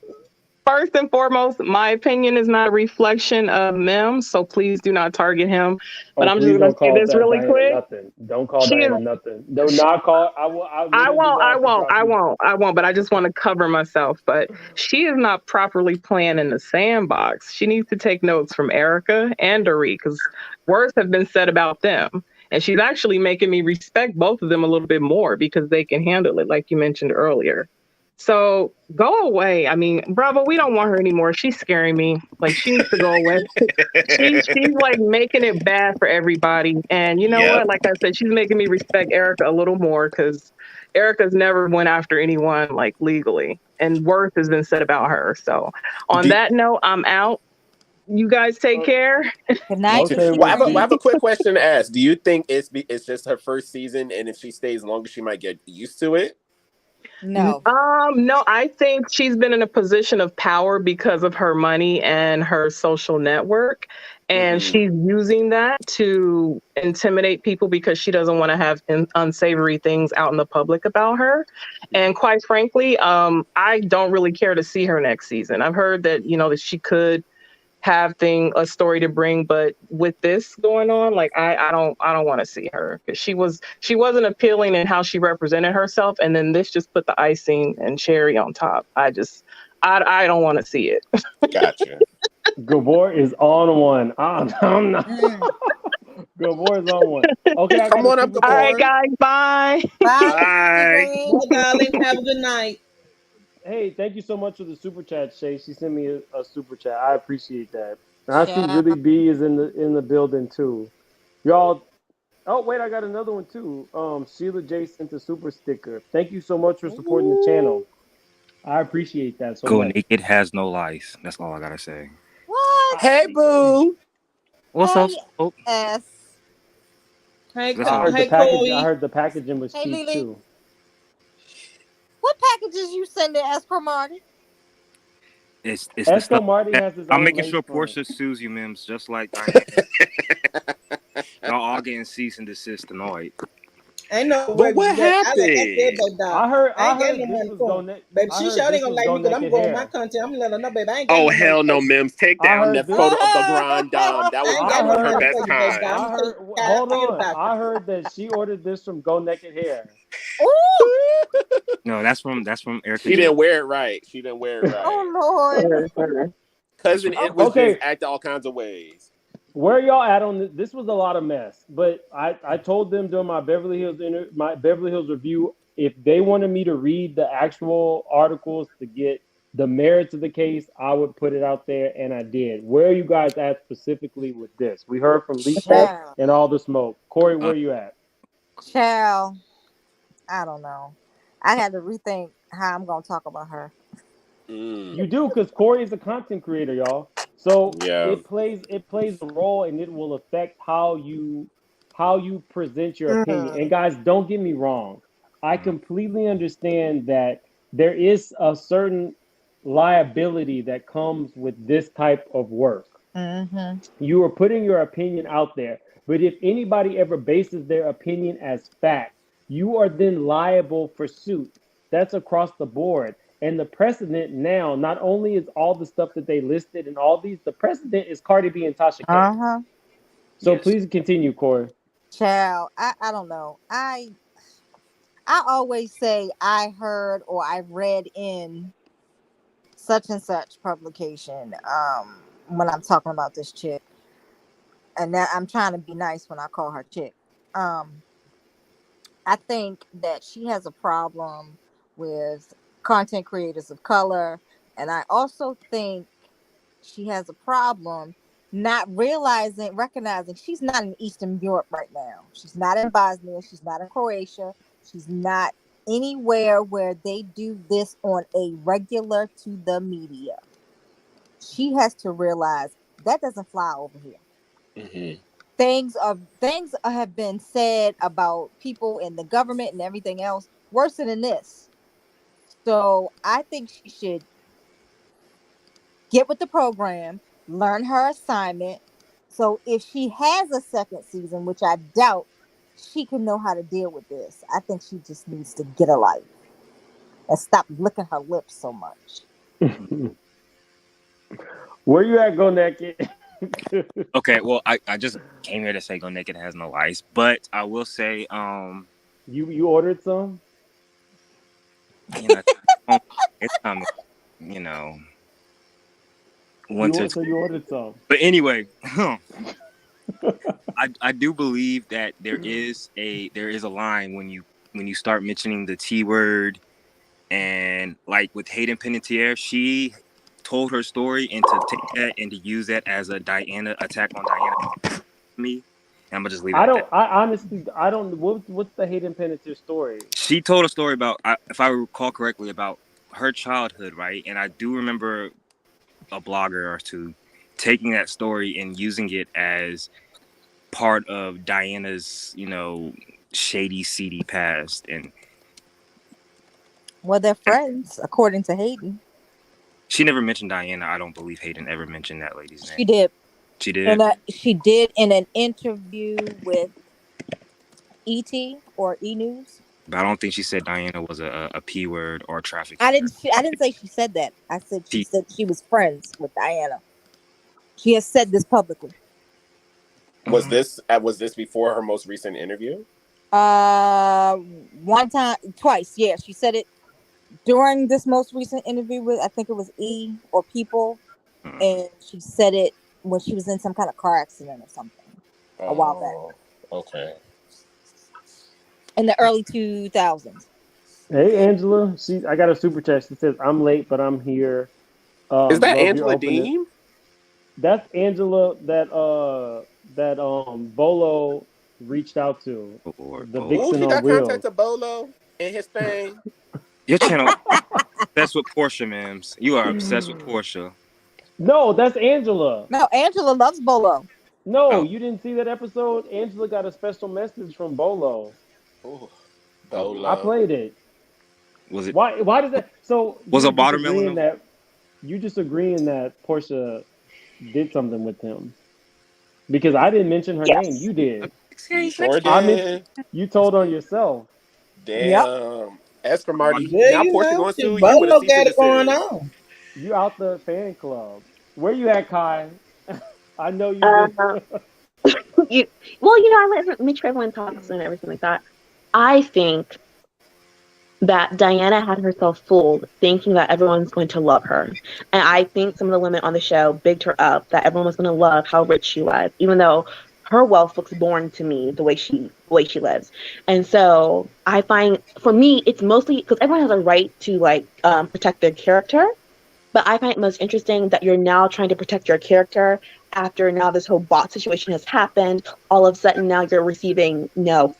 foremost, my opinion is not a reflection of Mim, so please do not target him. But Oh, I'm just please gonna don't say call this really Diana quick. nothing. Don't call She is. Diana nothing. Do not call. I literally will won't. I have to won't. drop I you. won't. I won't. But I just want to cover myself. But she is not properly playing in the sandbox. She needs to take notes from Erica and Dorit, because words have been said about them. And she's actually making me respect both of them a little bit more because they can handle it, like you mentioned earlier. So go away. I mean, Bravo, we don't want her anymore. She's scaring me. Like, she needs to go away. She's like making it bad for everybody. And you know what? Yep. Like I said, she's making me respect Erica a little more because Erica's never went after anyone like legally. And worse has been said about her. So on that note, I'm out. You guys take care. Good night. Okay, Well, I Wilkie. have a quick question to ask. Do you think it's just her first season, and if she stays longer, she might get used to it? No. No, I think she's been in a position of power because of her money and her social network. And she's using that to intimidate people because she doesn't want to have unsavory things out in the public about her. And quite frankly, I don't really care to see her next season. I've heard that, that she could have a story to bring, but with this going on, like I don't want to see her, because she wasn't appealing in how she represented herself, and then this just put the icing and cherry on top. I don't want to see it. Gotcha. Gabor is on one. I'm not. Gabor is on one. Okay, come on up, Gabor. All right, guys, bye. Bye. Bye, darling. Have a good night. Hey, thank you so much for the super chat, Shay. She sent me a super chat. I appreciate that. And I see Really B is in the building too. Y'all. Oh wait, I got another one too. Sheila J sent a super sticker. Thank you so much for supporting the channel. I appreciate that so Go much. naked has no lice. That's all I gotta say. What? Hey, boo. What's up? Oh, S. Hey, I heard the packaging was cheap Lily. too. What packages you sending, Esco Marty? it's Esco Marty has his I'm own making lace sure front. Portia sues you, Mims, just like Diana. Y'all all getting cease and desist tonight. Ain't no But what happened? I heard this was Go Naked. Baby, she sure ain't gonna like me because I'm going my content. I'm letting her know, baby. I ain't got Oh, no hell no, money. Mims. Take down that photo of the Grand Dame. That was her best time. Hold on. I heard that she ordered this from Go Naked Hair. No, that's from Erica. She didn't wear it right. Oh Lord. Cousin, it was just acting all kinds of ways. Where y'all at on this? This was a lot of mess, but I told them during my Beverly Hills review, if they wanted me to read the actual articles to get the merits of the case, I would put it out there, and I did. Where are you guys at specifically with this? We heard from Lisa Child, and all the smoke. Corey, Uh, where you at? child, I don't know. I had to rethink how I'm gonna talk about her. You do, because Corey is a content creator, y'all. So Yeah. it plays a role, and it will affect how you present your opinion. And Mm, guys, don't get me wrong. I completely understand that there is a certain liability that comes with this type of work. mm-hmm. You are putting your opinion out there. But if anybody ever bases their opinion as fact, you are then liable for suit. That's across the board. And the precedent now, not only is all the stuff that they listed and all these, the precedent is Cardi B and Tasha K. Uh-huh. So yes. please continue, Corey. Child, I don't know. I always say I heard or I read in such and such publication when I'm talking about this chick. And that I'm trying to be nice when I call her chick. Um I think that she has a problem with content creators of color. And I also think she has a problem not recognizing she's not in Eastern Europe right now. She's not in Bosnia. She's not in Croatia. She's not anywhere where they do this on a regular to the media. She has to realize that doesn't fly over here. Mm-hmm. Things have been said about people in the government and everything else worse than this. So I think she should get with the program, learn her assignment. So if she has a second season, which I doubt, she can know how to deal with this. I think she just needs to get a life and stop licking her lips so much. Where you at, Go Naked? Okay, well, I just came here to say Go Naked has no lice, but I will say, You ordered some? you know, it's coming, you know, winter. So you ordered some. But anyway, I do believe that there is a line when you start mentioning the T word, and like with Hayden Panettiere, she told her story, and to take that and to use that as a Diana attack on Diana, me, I'm gonna just leave it. I honestly don't. What's the Hayden Panettiere story? She told a story about, if I recall correctly, about her childhood, right? And I do remember a blogger or two taking that story and using it as part of Diana's, shady, seedy past. And Well, they're friends, according to Hayden. she never mentioned Diana. I don't believe Hayden ever mentioned that lady's name. She did. She did? And she did in an interview with ET or E News. But I don't think she said Diana was a P word or a traffic. I didn't say she said that. I said she said she was friends with Diana. She has said this publicly. Was this before her most recent interview? One time, twice. Yeah, she said it during this most recent interview with, I think it was E or People, and she said it when she was in some kind of car accident or something a while back. Okay. In the early 2000s. Hey Angela, I got a super chat. She says, "I'm late, but I'm here." Is that Angela Dean? That's Angela that Bolo reached out to. The vixen she got on Real. contact to Bolo and his thing. Your channel obsessed with Portia, ma'ams. You are obsessed with Portia. No, that's Angela. No, Angela loves Bolo. No, you didn't see that episode? Angela got a special message from Bolo. Ooh, Bolo. I played it. Was it? Why does that? So was a watermelon? That you just agreeing that Portia did something with him because I didn't mention her name. You did. You sure did. You told on yourself. Damn. Yep. As for Marty, Yeah, now Portia going to sue you Bolo with a cease got and it going desist. on. You out the fan club. Where you at, Kai? I know you. I make sure everyone talks and everything like that. I think that Diana had herself fooled, thinking that everyone's going to love her. And I think some of the women on the show bigged her up, that everyone was going to love how rich she was, even though her wealth looks boring to me, the way she lives. And so I find, for me, it's mostly because everyone has a right to protect their character. But I find it most interesting that you're now trying to protect your character after now this whole bot situation has happened. All of a sudden now you're receiving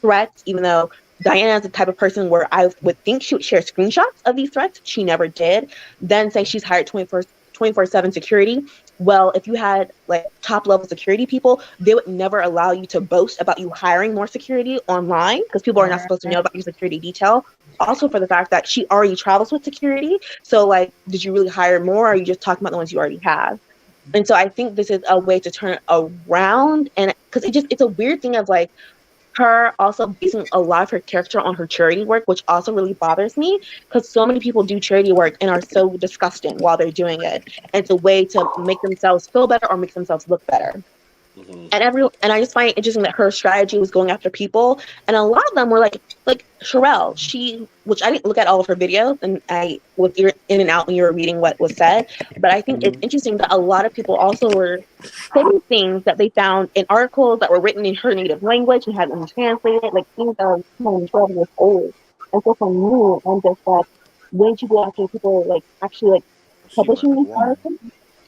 threats, even though Diana is the type of person where I would think she would share screenshots of these threats. She never did. Then say she's hired 24/7 security. Well, if you had like top level security people, they would never allow you to boast about you hiring more security online because people are not supposed to know about your security detail. Also for the fact that she already travels with security. So like, did you really hire more or are you just talking about the ones you already have? And so I think this is a way to turn it around, and because it's a weird thing of like her also basing a lot of her character on her charity work, which also really bothers me because so many people do charity work and are so disgusting while they're doing it. And it's a way to make themselves feel better or make themselves look better. And I just find it interesting that her strategy was going after people, and a lot of them were like Shirelle, which I didn't look at all of her videos, and I was in and out when you were reading what was said, but I think it's interesting that a lot of people also were quoting things that they found in articles that were written in her native language and had them translated, like things that are 12 years old. And so for me, I'm just like, when you go after people like actually like publishing these articles,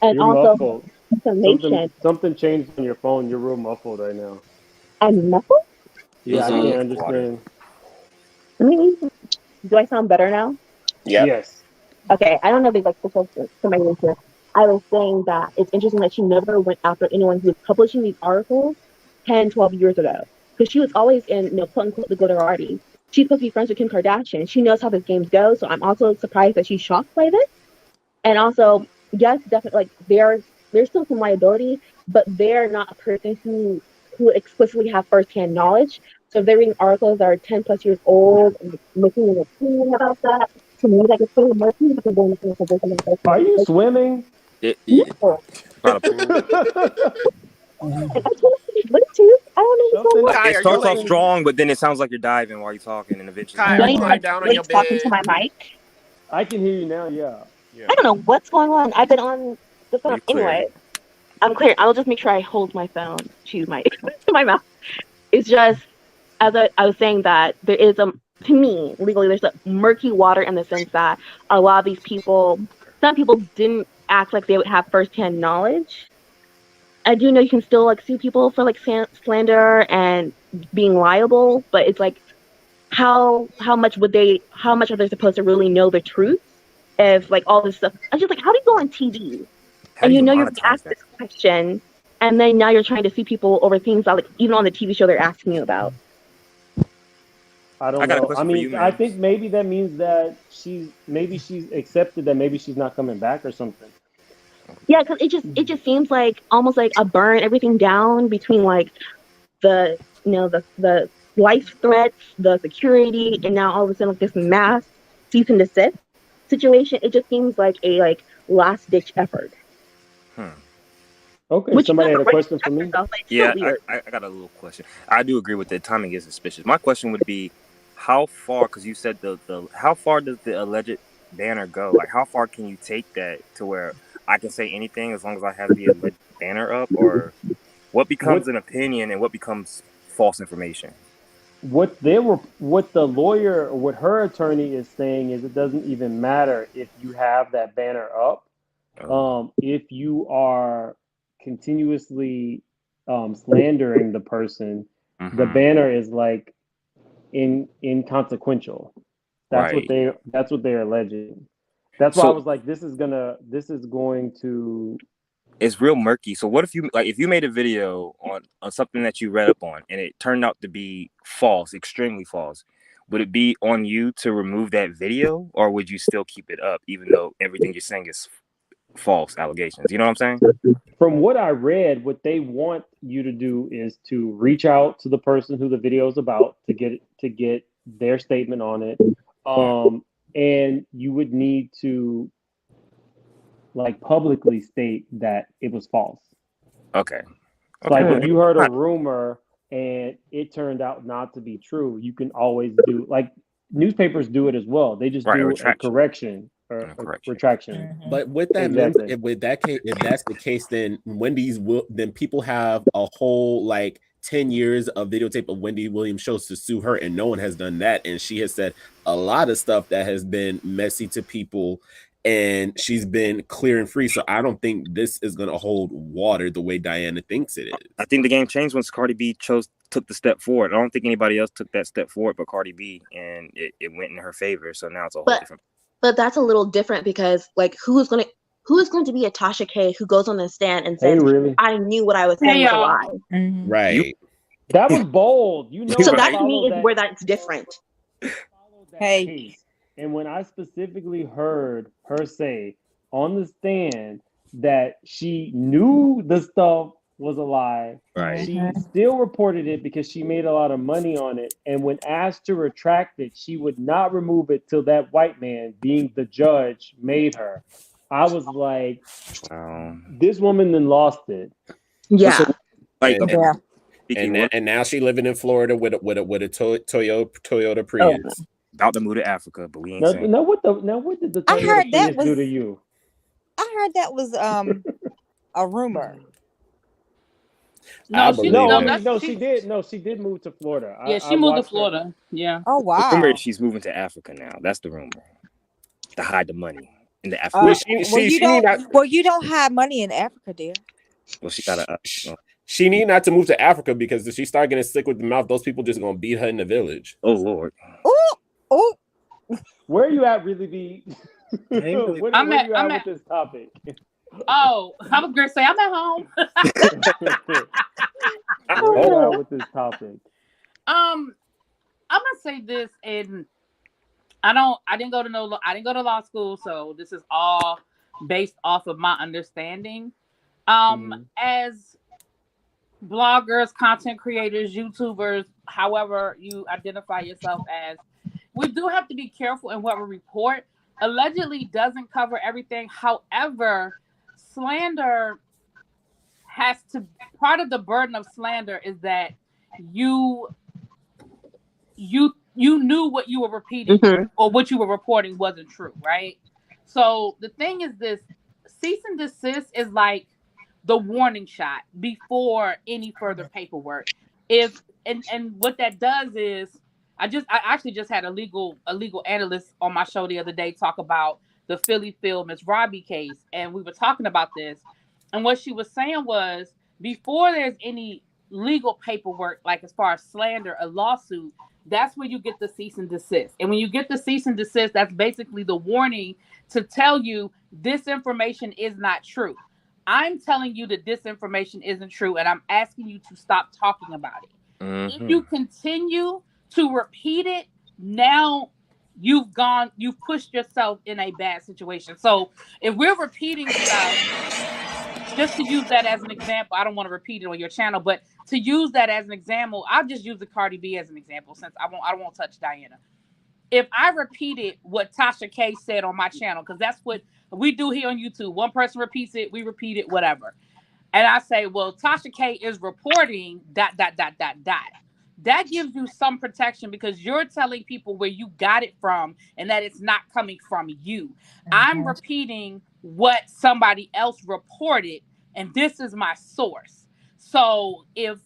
and You're also muffled. information. Something changed on your phone. You're real muffled right now. I'm muffled? Yeah, I can't understand. Do I sound better now? Yeah. Yes. Okay, I don't know if it's like somebody in here. I was saying that it's interesting that she never went after anyone who was publishing these articles 10, 12 years ago. Because she was always in, quote unquote, the glitterati. She's supposed to be friends with Kim Kardashian. She knows how this game goes, so I'm also surprised that she's shocked by this. And also, yes, definitely, like there's still some liability, but they're not a person who explicitly have firsthand knowledge. So if they're reading articles that are 10 plus years old and making an opinion about that, to me, like it's pretty murky because they're making a position. Are you swimming? No. Not a pool. I don't know what's going on. It starts off strong, but then it sounds like you're diving while you're talking, and eventually. Kai, climb down on your bed. Talking to my mic. I can hear you now. Yeah. I don't know what's going on. I've been on the phone anyway. I'm clear. I'll just make sure I hold my phone to my mouth. It's just as I was saying that there is to me legally there's a murky water in the sense that a lot of these people, some people didn't act like they would have firsthand knowledge. I do know you can still like sue people for like slander and being liable, but it's like how much are they supposed to really know the truth if like all this stuff? I'm just like, how do you go on TV and you're being asked this question, and then now you're trying to sue people over things that like even on the TV show they're asking you about? I don't know. I mean, I think maybe that means that she's accepted that maybe she's not coming back or something. Yeah, because it just seems like almost like a burn everything down between like the the life threats, the security, and now all of a sudden like this mass cease and desist situation. It just seems like a last ditch effort. Okay, somebody had a question for me. Yeah, I got a little question. I do agree with the timing is suspicious. My question would be, how far? Because you said how far does the alleged banner go? Like, how far can you take that to where I can say anything as long as I have the alleged banner up, or what becomes an opinion and what becomes false information? What her attorney is saying is it doesn't even matter if you have that banner up. If you are continuously slandering the person, the banner is like inconsequential. That's what they're alleging. That's why I was like, this is going to. It's real murky. So what if you made a video on something that you read up on and it turned out to be false, extremely false? Would it be on you to remove that video, or would you still keep it up even though everything you're saying is false allegations? You know what I'm saying? From what I read, what they want you to do is to reach out to the person who the video is about to get their statement on it. And you would need to like publicly state that it was false. Okay. Like if you heard a rumor and it turned out not to be true, you can always do, like newspapers do it as well. They just do a correction or a retraction. But with that, if that's the case, then then people have a whole like 10 years of videotape of Wendy Williams shows to sue her, and no one has done that. And she has said a lot of stuff that has been messy to people. and she's been clear and free. So I don't think this is going to hold water the way Diana thinks it is. I think the game changed once Cardi B took the step forward. I don't think anybody else took that step forward but Cardi B, and it went in her favor. So now it's a whole different. But that's a little different because, like, who is going to be a Tasha K who goes on the stand and says, really? I knew what I was saying was a lie. Mm-hmm. Right. That was bold. You know. So that to me is where that's different. Hey. Case. And when I specifically heard her say on the stand that she knew the stuff was a lie, Right. she still reported it because she made a lot of money on it. And when asked to retract it, she would not remove it till that white man, being the judge, made her. I was like, this woman then lost it. Yeah. So, and now she living in Florida with a Toyota Prius. About to move to Africa, but we ain't saying. What did the Toyota Prius do to you? I heard that was a rumor. She did. No, she did move to Florida. Yeah, she moved to Florida. Yeah. Oh wow. The rumor is she's moving to Africa now. That's the rumor. To hide the money in the Africa. You don't have money in Africa, dear. Well, she gotta. She need not to move to Africa because if she start getting sick with the mouth, those people just gonna beat her in the village. Oh Lord. Oh. Where are you at, really? Be. Where are you at with this topic? Oh, I was gonna say I'm at home. Where are you at with this topic? I'm gonna say this, and I didn't go to law school, so this is all based off of my understanding. As bloggers, content creators, YouTubers, however you identify yourself as, we do have to be careful in what we report. Allegedly doesn't cover everything. However, slander has to, part of the burden of slander is that you knew what you were repeating or what you were reporting wasn't true, right? So the thing is this, cease and desist is like the warning shot before any further paperwork. And what that does is, I actually just had a legal analyst on my show the other day talk about the Philly Phil Miss Robbie case, and we were talking about this. And what she was saying was, before there's any legal paperwork, like as far as slander, a lawsuit, that's where you get the cease and desist. And when you get the cease and desist, that's basically the warning to tell you this information is not true. I'm telling you that this information isn't true, and I'm asking you to stop talking about it. If you continue to repeat it, now you've pushed yourself in a bad situation. So if we're repeating stuff, just to use that as an example, I don't want to repeat it on your channel, but to use that as an example, I'll just use the Cardi B as an example since I won't touch Diana. If I repeated what Tasha K said on my channel, because that's what we do here on YouTube. One person repeats it, we repeat it, whatever. And I say, well, Tasha K is reporting ... That gives you some protection because you're telling people where you got it from and that it's not coming from you. I'm repeating what somebody else reported, and this is my source. So if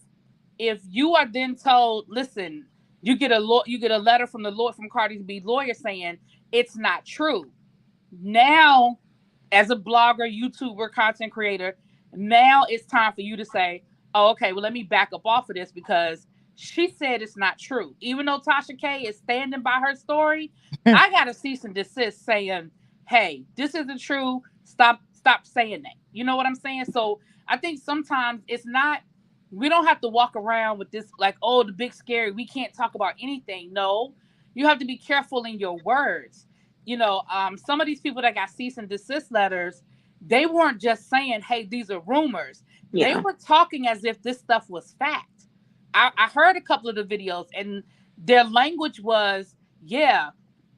you are then told, listen, you get a letter from from Cardi B lawyer saying it's not true. Now, as a blogger, YouTuber, content creator, now it's time for you to say, oh, okay, well, let me back up off of this because she said it's not true. Even though Tasha K is standing by her story, I got a cease and desist saying, hey, this isn't true. Stop saying that. You know what I'm saying? So I think sometimes we don't have to walk around with this like, oh, the big scary, we can't talk about anything. No, you have to be careful in your words. You know, some of these people that got cease and desist letters, they weren't just saying, hey, these are rumors. Yeah. They were talking as if this stuff was fact. I heard a couple of the videos and their language was, yeah.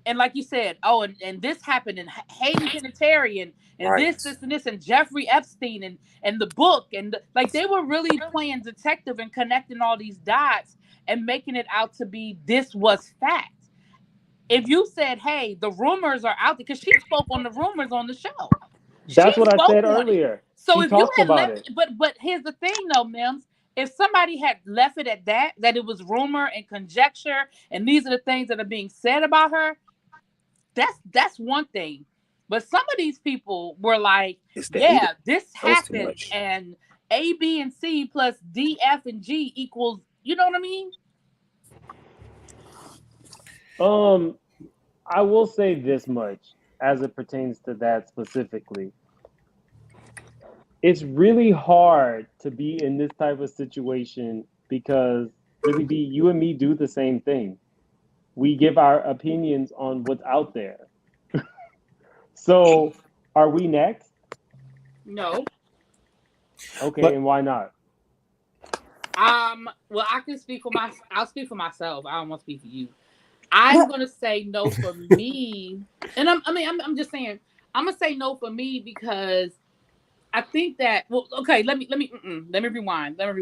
And like you said, oh, and this happened in Hayden Penitentiary and this and this and Jeffrey Epstein and the book. And like they were really playing detective and connecting all these dots and making it out to be this was fact. If you said, hey, the rumors are out there, because she spoke on the rumors on the show. That's what I said earlier. So if you had left, but here's the thing though, Mims. If somebody had left it at that it was rumor and conjecture, and these are the things that are being said about her, that's one thing. But some of these people were like, It's the yeah, eight. this That was too happened, much. and A, B, and C plus D, F, and G equals, you know what I mean? I will say this much as it pertains to that specifically. It's really hard to be in this type of situation because really B, you and me do the same thing. We give our opinions on what's out there. So are we next? No. Okay, But- and why not? Well, I'll speak for myself. I don't want to speak for you. I'm gonna say no for me, and I'm just saying I'm gonna say no for me because I think that okay. Let me rewind. Let me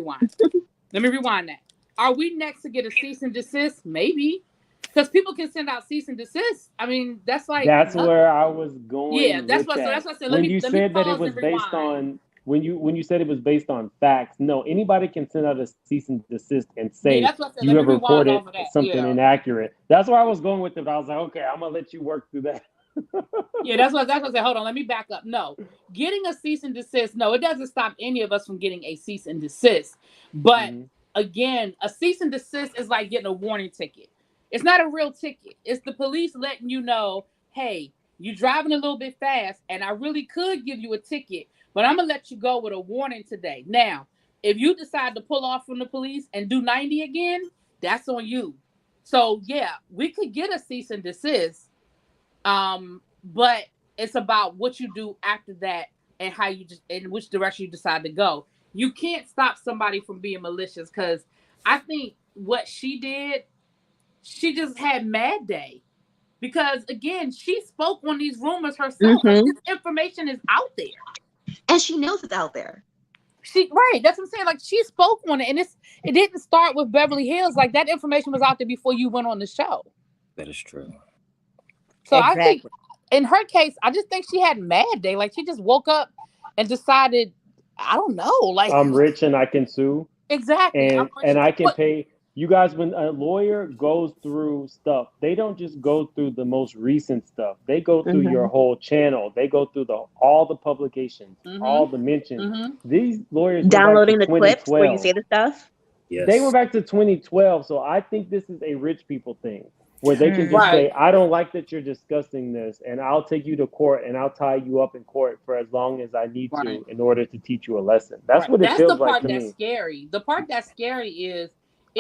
rewind that. Are we next to get a cease and desist? Maybe, because people can send out cease and desist. I mean, that's like That's where I was going. Yeah, that's with what. So that. that's what I said. When you said that it was based on when you said it was based on facts. No, anybody can send out a cease and desist and say that's what I said. you Let have me rewind reported off of that. something inaccurate. That's where I was going with it. I was like, okay, I'm gonna let you work through that. Yeah, that's what I said. Hold on, let me back up. No, getting a cease and desist. No, it doesn't stop any of us from getting a cease and desist. But again, a cease and desist is like getting a warning ticket. It's not a real ticket. It's the police letting you know, hey, you're driving a little bit fast, and I really could give you a ticket, but I'm gonna let you go with a warning today. Now, if you decide to pull off from the police and do 90 again, that's on you. So yeah, we could get a cease and desist. But it's about what you do after that and how you just in which direction you decide to go. You can't stop somebody from being malicious because I think what she did, she just had mad day. Because again, she spoke on these rumors herself. Like, this information is out there. And she knows it's out there. Right, that's what I'm saying. Like, she spoke on it, and it didn't start with Beverly Hills. Like, that information was out there before you went on the show. That is true. So I think in her case, I just think she had mad day. Like, she just woke up and decided, I don't know. Like, I'm rich and I can sue. Exactly. And I can pay. You guys, when a lawyer goes through stuff, they don't just go through the most recent stuff. They go through your whole channel. They go through all the publications, all the mentions. These lawyers downloading the clips where you say the stuff. Yes. They went back to 2012. So I think this is a rich people thing where they can just say, I don't like that you're discussing this, and I'll take you to court and I'll tie you up in court for as long as I need to in order to teach you a lesson. That's what it feels like to me. That's the part that's scary. The part that's scary is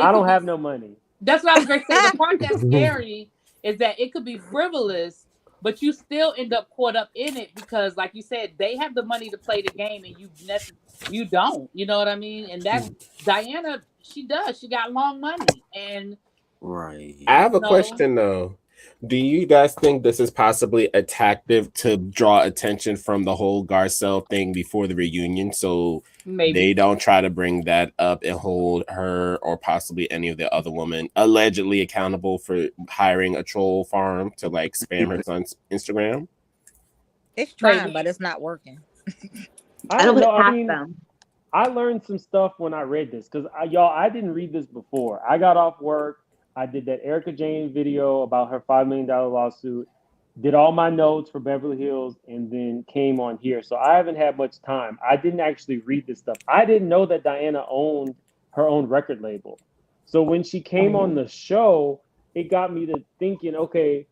I don't have no money. That's what I was going to say. The part that's scary is that it could be frivolous, but you still end up caught up in it because, like you said, they have the money to play the game and you don't. You know what I mean? And that's Diana. She does. She got long money. And I have a question though. Do you guys think this is possibly a tactic to draw attention from the whole Garcelle thing before the reunion? So they don't try to bring that up and hold her or possibly any of the other women allegedly accountable for hiring a troll farm to like spam her son's Instagram? It's trying, but it's not working. I don't know. I mean, I learned some stuff when I read this because I didn't read this before. I got off work. I did that Erica Jane video about her $5 million lawsuit, did all my notes for Beverly Hills, and then came on here. So I haven't had much time. I didn't actually read this stuff. I didn't know that Diana owned her own record label. So when she came on the show, it got me to thinking, okay,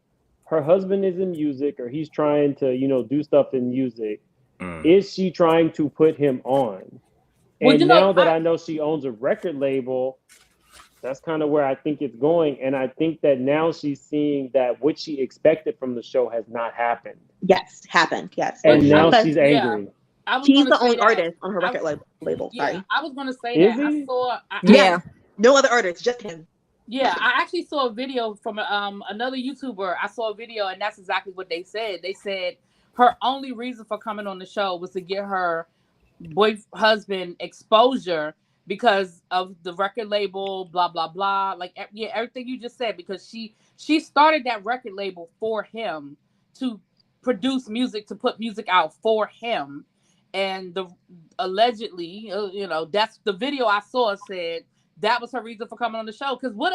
her husband is in music or he's trying to, do stuff in music. Is she trying to put him on? And now that I know she owns a record label, that's kind of where I think it's going. And I think that now she's seeing that what she expected from the show has not happened. Yes, happened. Yes. And now she's angry. She's the only artist on her record label. Sorry. I was going to say that. I saw. No other artists, just him. Yeah, I actually saw a video from another YouTuber. I saw a video, and that's exactly what they said. They said her only reason for coming on the show was to get her husband exposure because of the record label, blah, blah, blah. Like, everything you just said, because she started that record label for him to produce music, to put music out for him. And allegedly, that's the video I saw said that was her reason for coming on the show. Because what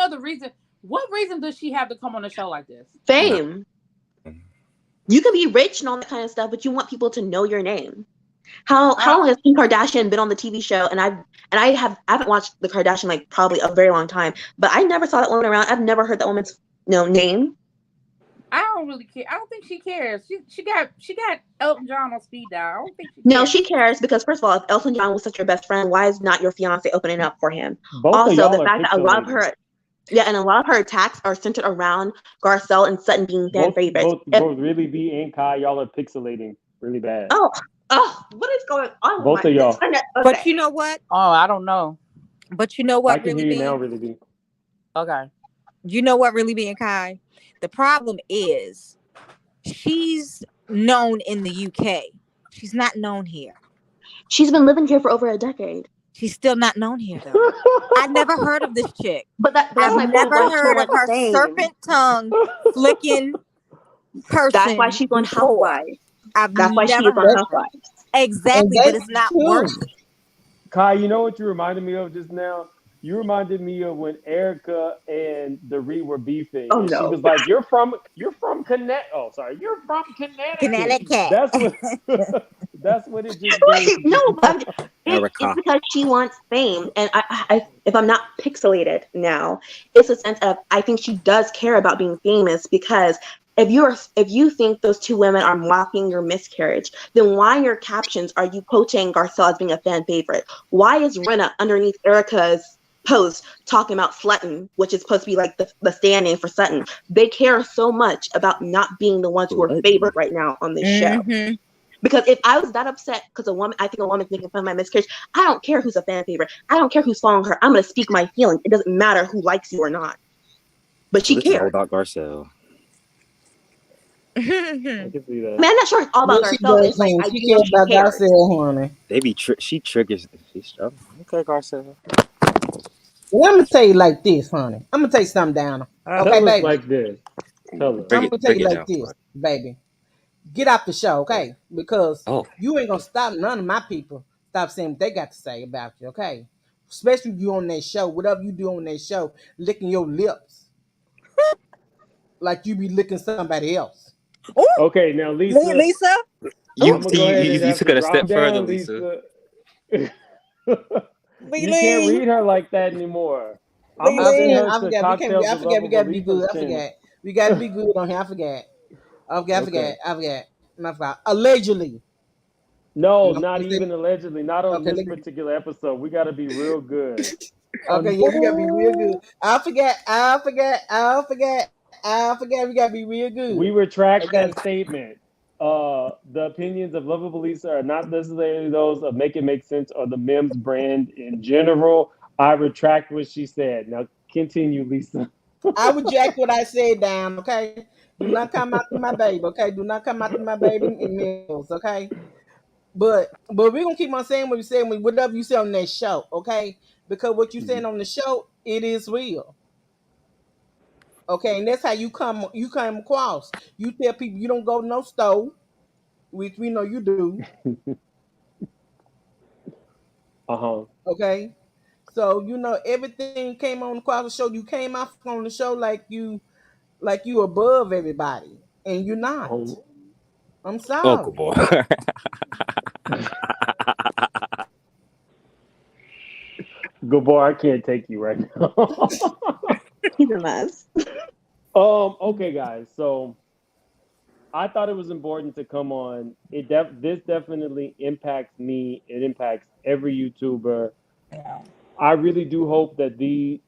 reason does she have to come on a show like this? Fame. You can be rich and all that kind of stuff, but you want people to know your name. How long has Kim Kardashian been on the TV show? And I haven't watched the Kardashian like probably a very long time, but I never saw that woman around. I've never heard that woman's name. I don't really care. I don't think she cares. She got Elton John on speed dial. I don't think she cares. No, she cares because first of all, if Elton John was such your best friend, why is not your fiance opening up for him? Both also, of y'all the are fact that a lot of her, and a lot of her attacks are centered around Garcelle and Sutton being fan favorites. Both really be and Kai, y'all are pixelating really bad. Oh, what is going on? Both of y'all. Okay. But you know what? Oh, I don't know. But you know what? I can hear you now, really be. Okay. You know what, really be and Kai? The problem is she's known in the UK. She's not known here. She's been living here for over a decade. She's still not known here, though. I never heard of this chick. But that's I've never heard of her serpent tongue flicking person. That's why she's on Housewives. That's why she's on Housewives. Exactly, but it's not worth it. Kai, you know what you reminded me of just now? You reminded me of when Erica and Doree were beefing. Oh, and no. She was like, "You're from Connecticut." Oh, sorry, you're from Connecticut. That's what it just. Right? No, it's because she wants fame, and I, if I'm not pixelated now, it's a sense of I think she does care about being famous because. If you think those two women are mocking your miscarriage, then why in your captions are you quoting Garcelle as being a fan favorite? Why is Renna underneath Erica's post talking about Slutton, which is supposed to be like the stand-in for Sutton? They care so much about not being the ones who are favored right now on this show. Because if I was that upset because I think a woman's making fun of my miscarriage, I don't care who's a fan favorite. I don't care who's following her. I'm going to speak my feelings. It doesn't matter who likes you or not. But she cares. All about Garcelle. I can see that. Man, I'm not sure it's all about Garcelle. It's like, she cares about Garcelle, honey. She triggers. Okay, Garcelle. Well, I'm gonna tell you like this, honey. I'm gonna tell you something, Donna. Okay, baby. Like this. Tell us. I'm gonna tell you like this, baby. Get off the show, okay? Because you ain't gonna stop none of my people stop saying what they got to say about you, okay? Especially you on that show, whatever you do on that show, licking your lips like you be licking somebody else. Ooh. Okay, now Lisa. You took it a step further, Lisa. You can't read her like that anymore. I forgot. We gotta be good. We gotta be good on here. I forgot. Allegedly. No, not even allegedly. Not on this particular episode. We gotta be real good. Okay, yeah, we gotta be real good. I forget. We gotta be real good. We retract that statement. The opinions of Lovable Lisa are not necessarily those of Make It Make Sense or the Mims brand in general. I retract what she said. Now continue, Lisa. I reject what I said, down. Okay, do not come after my baby. Okay, do not come after my baby in Mills. Okay, but we're gonna keep on saying what we say, whatever you say on that show. Okay, because what you saying on the show, it is real. Okay, and that's how you come across. You tell people you don't go to no store, which we know you do. Okay, so everything came on across the show. You came off on the show like you above everybody, and you're not. I'm sorry. Uncle boy. Good boy, I can't take you right now. He's a mess. Okay, guys. So I thought it was important to come on. This definitely impacts me. It impacts every YouTuber. Yeah. I really do hope that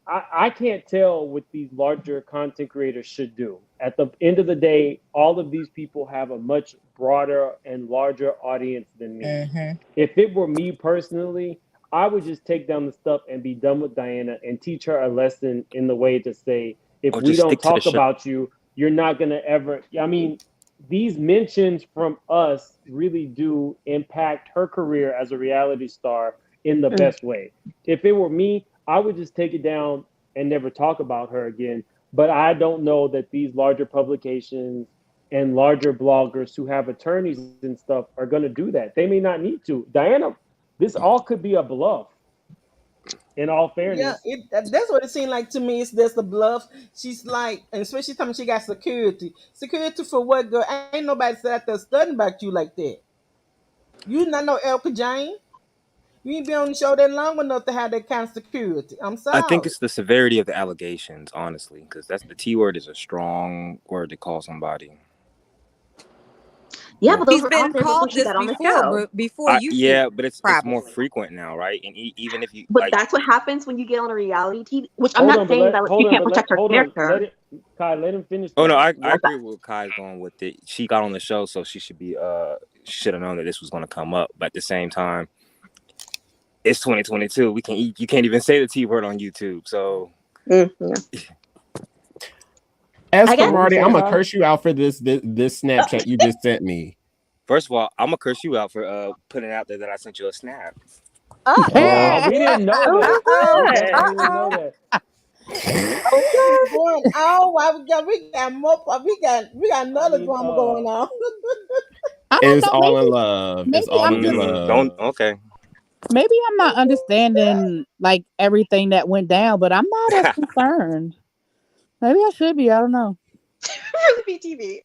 I can't tell what these larger content creators should do. At the end of the day, all of these people have a much broader and larger audience than me. Mm-hmm. If it were me personally, I would just take down the stuff and be done with Diana and teach her a lesson in the way to say, if we don't talk about you, you're not going to ever. I mean, these mentions from us really do impact her career as a reality star in the best way. If it were me, I would just take it down and never talk about her again. But I don't know that these larger publications and larger bloggers who have attorneys and stuff are going to do that. They may not need to. Diana, this all could be a bluff. In all Yeah, fairness, that's what it seemed like to me. It's just a bluff. She's like, and especially time she got security. Security for what, girl? Ain't nobody sat out there studying about you like that. You not no Elka Jane. You ain't been on the show that long enough to have that kind of security. I'm I think sorry. it's the severity of the allegations, honestly, because that's the T word is a strong word to call somebody. Yeah, but those He's were out been there before called she this got on the before, show. before you see Yeah, but it's more probably. frequent now, right? And even if you But like, that's what happens when you get on a reality TV. Which I'm hold not on, but saying let that hold you on, can't but let protect her hold on. Let character. it, Kai, let him finish oh no, though. I agree with Kai's going with it. She got on the show, so she should be she should have known that this was going to come up. But at the same time, it's 2022. You can't even say the T word on YouTube. So Yeah. As I for guess. What we Marty, say, I'm gonna Kai? curse you out for this Snapchat you just sent me. first of all, I'm gonna curse you out for putting out there that I sent you a snap. We didn't know Oh that. We my god. definitely didn't know that. What's going on? Why we got more? We got I another mean, drama going on. I don't It's know. all in love. It's Maybe all I'm in just love. Okay. maybe I'm not understanding like everything that went down, but I'm not as concerned. Maybe I should be. I don't know. Really BTV.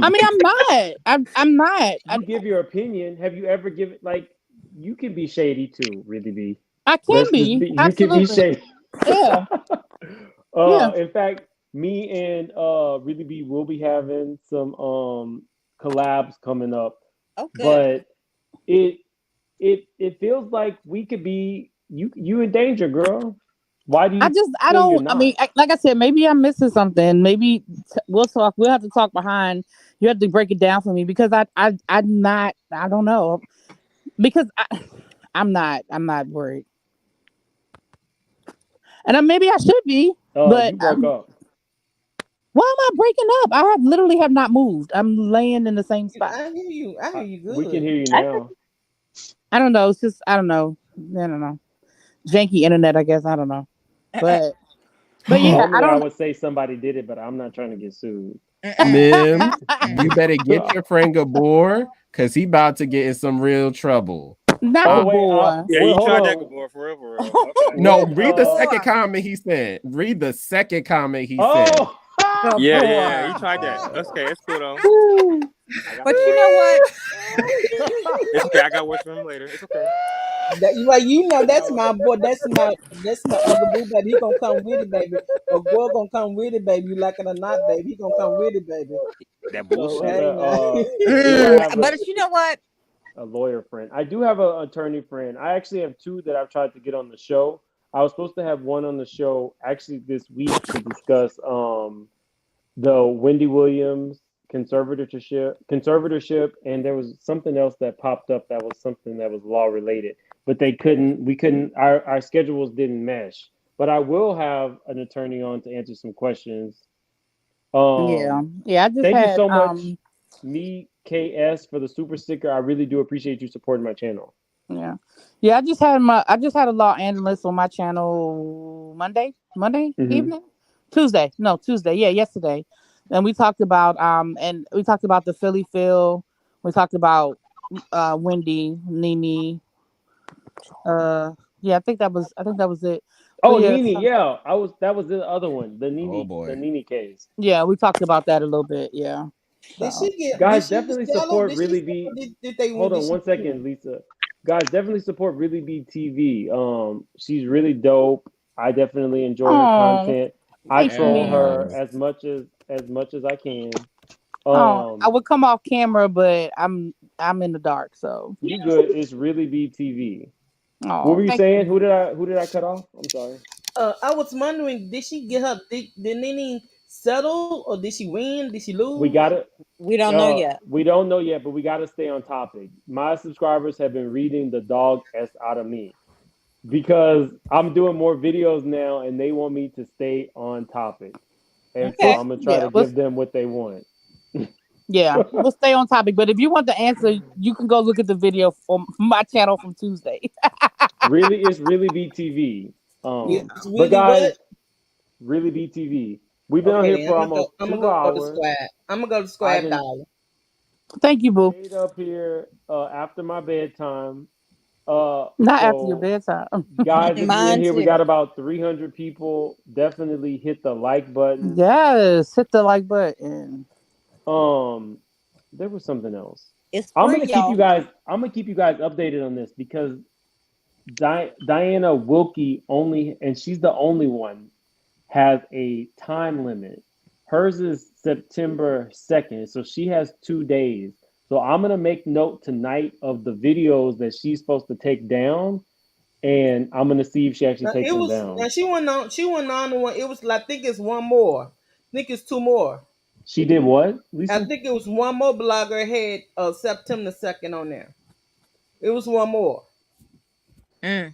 I mean, I'm not. I'm not. you give your opinion. Have you ever given like you can be shady too, really be. I can Let's just be be you can be absolutely. shady. Yeah. Yeah. In fact, me and really be will be having some collabs coming up. Oh, good. But it it feels like we could be you in danger, girl. Why do I you just I feel you're don't. I mean, not? like I said, maybe I'm missing something. Maybe we'll talk. We'll have to talk behind. You have to break it down for me because I'm not. I don't know because I'm not worried, and maybe I should be, but You broke up. why am I breaking up? I have literally have not moved. I'm laying in the same spot. I hear you. I hear you We can good. hear you now. I don't know. It's just I don't know. I don't know. Janky internet, I guess. I don't know. But yeah, I Normally I don't. would say somebody did it, but I'm not trying to get sued. Mims, you better get your friend Gabor, cause he about to get in some real trouble. Not Oh good wait, boy. Yeah, wait, you hold tried that on. before, for real, for real. Okay. No, Wait, read the second comment he sent. Read the second comment he sent. oh, Good Yeah, you boy. tried that. Okay, it's cool though. I got But words. you know what? It's okay. I got words for him later. It's okay. That you like, that's my boy. That's my other boo baby. He gonna come with it, baby. A girl gonna come with it, baby. You like it or not, baby. He gonna come with it, baby. That So bullshit. hey now. I do have But you know what? a lawyer friend. I do have an attorney friend. I actually have two that I've tried to get on the show. I was supposed to have one on the show actually this week to discuss the Wendy Williams conservatorship, and there was something else that popped up that was something that was law related, but we couldn't our schedules didn't mesh. But I will have an attorney on to answer some questions. Yeah. um Yeah. I just Thank you had so much, me KS, for the super sticker. I really do appreciate you supporting my channel. yeah. Yeah, I just had a law analyst on my channel Monday Hmm. evening? Tuesday. Yeah, yesterday. And we talked about the Philly Phil. We talked about Wendy, Nene. Yeah, I think that was it. So Oh, yeah, Nini, yeah, that was the other one, the Oh Nini, the boy. Nini case. yeah, we talked about that a little bit. Yeah. Did So she get? Guys, Did she definitely settle? support Did she Really settle? Be. Did they win? Hold Did on she one second, win? Lisa. Guys, definitely support Really Be TV. She's really dope. I definitely enjoy her oh, content. I thank you, troll man. her Yes. as much as I can. Oh, I Um, would come off camera, but I'm in the dark, so you good? It's Really Be TV. What oh, were you thank saying? you. Who did I cut off? I'm sorry. I was wondering, did she get her? Did Nene settle or did she win? Did she We lose? got to We don't know yet. We don't know yet, but we got to stay on topic. My subscribers have been reading the dog s out of me because I'm doing more videos now, and they want me to stay on topic, and so Okay. I'm gonna try Yeah, to give them what they want. we'll stay on topic. But if you want the answer, you can go look at the video from my channel from Tuesday. Really, it's Really BTV. Yeah, it's But really guys, what? Really BTV. We've been on Okay, here then for almost I'm gonna two go to hours. Squad. I'm gonna go to I Squad didn't Dollar. Thank you, boo. stayed up here after my bedtime. Not after your So bedtime. guys, if you're in Mine here, we too. got about 300 people. Definitely hit the like button. Yes, hit the like button. Um, there was something else. It's I'm free, gonna keep y'all. you guys. I'm gonna keep you guys updated on this because Diana Wilkie only, and she's the only one, has a time limit. Hers is September 2nd, so she has 2 days. So I'm gonna make note tonight of the videos that she's supposed to take down, and I'm gonna see if she actually Now takes it them was down. now she went on the one. It was like, I think it's one more. I think it's two more. She did what, I Lisa? think it was one more blogger had September 2nd on there. It was one more. Mm.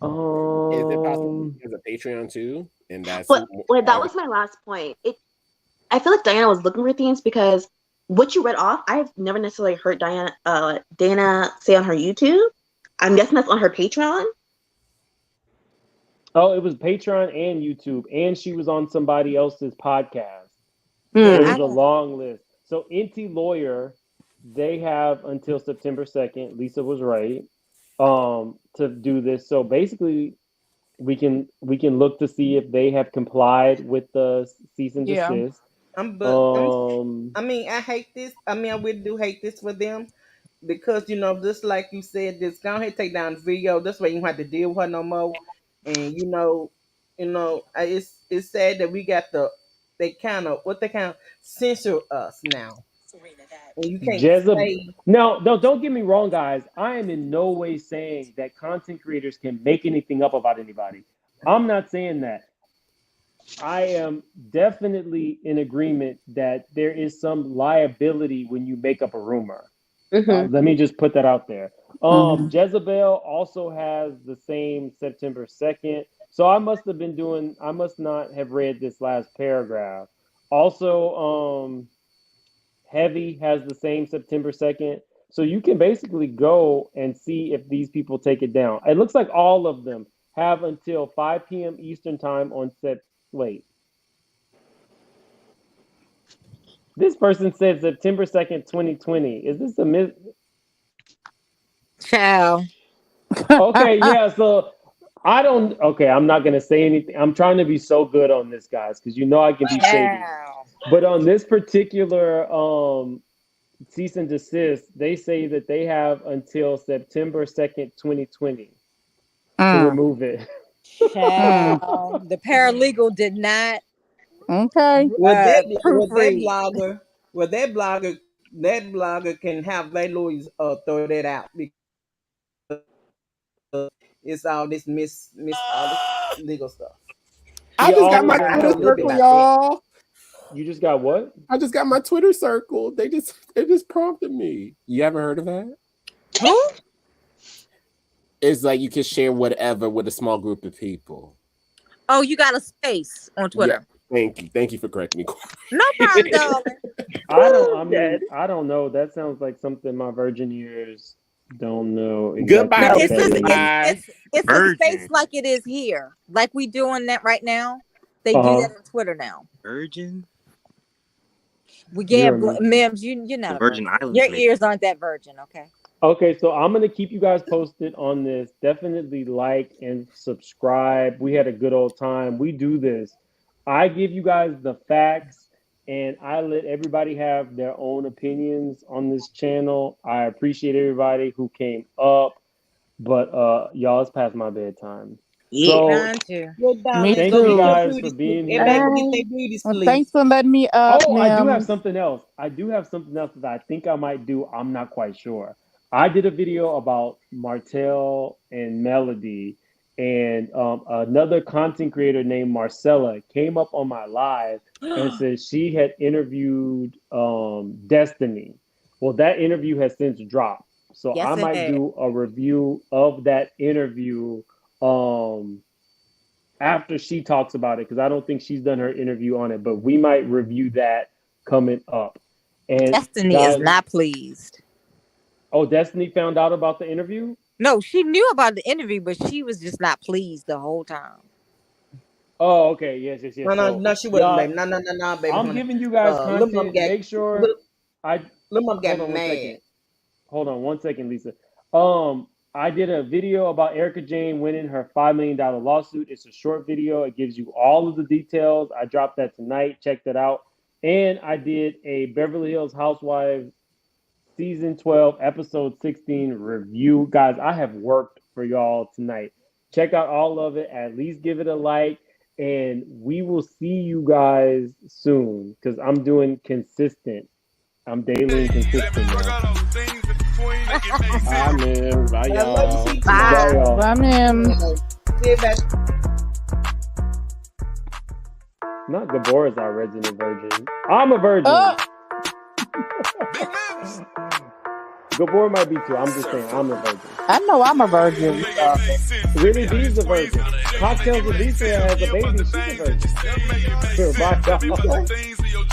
Is it possible Um, there's a Patreon too? And that's But wait, that all was my last point. I feel like Diana was looking for things because what you read off, I've never necessarily heard Dana say on her YouTube. I'm guessing that's on her Patreon. oh, it was Patreon and YouTube, and she was on somebody else's podcast. So Yeah, it I was a don't. long list. So NT Lawyer, they have until September 2nd. Lisa was right. To do this. So basically we can look to see if they have complied with the cease and Yeah. desist. But Um I mean, I hate this. I mean, I really do hate this for them because just like you said, this go ahead take down the video. This way you don't have to deal with her no more. And it's sad that we got they kind of censor us now, and you can't Jezebel. say. Now, no, don't get me wrong, guys. I am in no way saying that content creators can make anything up about anybody. I'm not saying that. I am definitely in agreement that there is some liability when you make up a rumor. Mm-hmm. Let me just put that out there. Mhm. Jezebel also has the same September 2nd. So I must not have read this last paragraph. Also, Heavy has the same September 2nd. So you can basically go and see if these people take it down. It looks like all of them have until 5 p.m. Eastern time on wait. This person said September 2nd, 2020. Is this a Child. Okay, yeah, so I'm not gonna say anything. I'm trying to be so good on this, guys, because I can be shady. Child. But on this particular cease and desist, they say that they have until September 2nd, 2020 to Mm. remove it. Child. The paralegal did not Okay. Well, proofread. that blogger can have their lawyers throw that out because it's all this all this legal stuff. I Yeah, just all got of my I them know Twitter a have little bit circle, about that. y'all. You just got what? I just got my Twitter circle. They just prompted me. You ever heard of that? Who? It's like you can share whatever with a small group of people. Oh, you got a space on Twitter. Yeah, thank you for correcting me. No problem, darling. I don't know. That sounds like something my virgin ears don't know exactly Goodbye, what It's that a, means. it's a space like it is here, like we doing that right now. They do that on Twitter now. Virgin. We get Mims. You're not a Virgin virgin. Islands. Your ears aren't that virgin, okay? Okay, so I'm gonna keep you guys posted on this. Definitely like and subscribe. We had a good old time. We do this. I give you guys the facts and I let everybody have their own opinions on this channel. I appreciate everybody who came up, but y'all, it's past my bedtime. Yeah, So mine too. Me thank too. you guys for being here. Everybody get their beauty Well, sleep. thanks for letting me up, Oh, I do have Mims. something else. That I think I might do. I'm not quite sure. I did a video about Martell and Melody, and another content creator named Marcella came up on my live and said she had interviewed Destiny. Well, that interview has since dropped. So Yes, I it might has. do a review of that interview after she talks about it, because I don't think she's done her interview on it, but we might review that coming up. And Destiny guys, is not pleased. oh, Destiny found out about the interview? No, she knew about the interview, but she was just not pleased the whole time. Oh, okay. Yes. No, she wasn't, baby. No, baby. I'm giving you guys Lil Mom content. got Make sure Lil Mom got hold on mad. one second. Hold on one second, Lisa. I did a video about Erica Jane winning her $5 million lawsuit. It's a short video. It gives you all of the details. I dropped that tonight. Check that out. And I did a Beverly Hills Housewives season 12, episode 16 review. Guys, I have worked for y'all tonight. Check out all of it. At least give it a like. And we will see you guys soon because I'm doing consistent. I'm daily and consistent now. Bye, man. Bye, I love y'all. you, CT. Bye, y'all. Bye, ma'am. See you back. Not Gabora's our resident virgin. I'm a virgin. Oh. Gabor might be too. I'm just saying, I'm a virgin. I know I'm a virgin. Really, B's a virgin. Cocktails with Lisa has a baby. She's a virgin. Bye, y'all.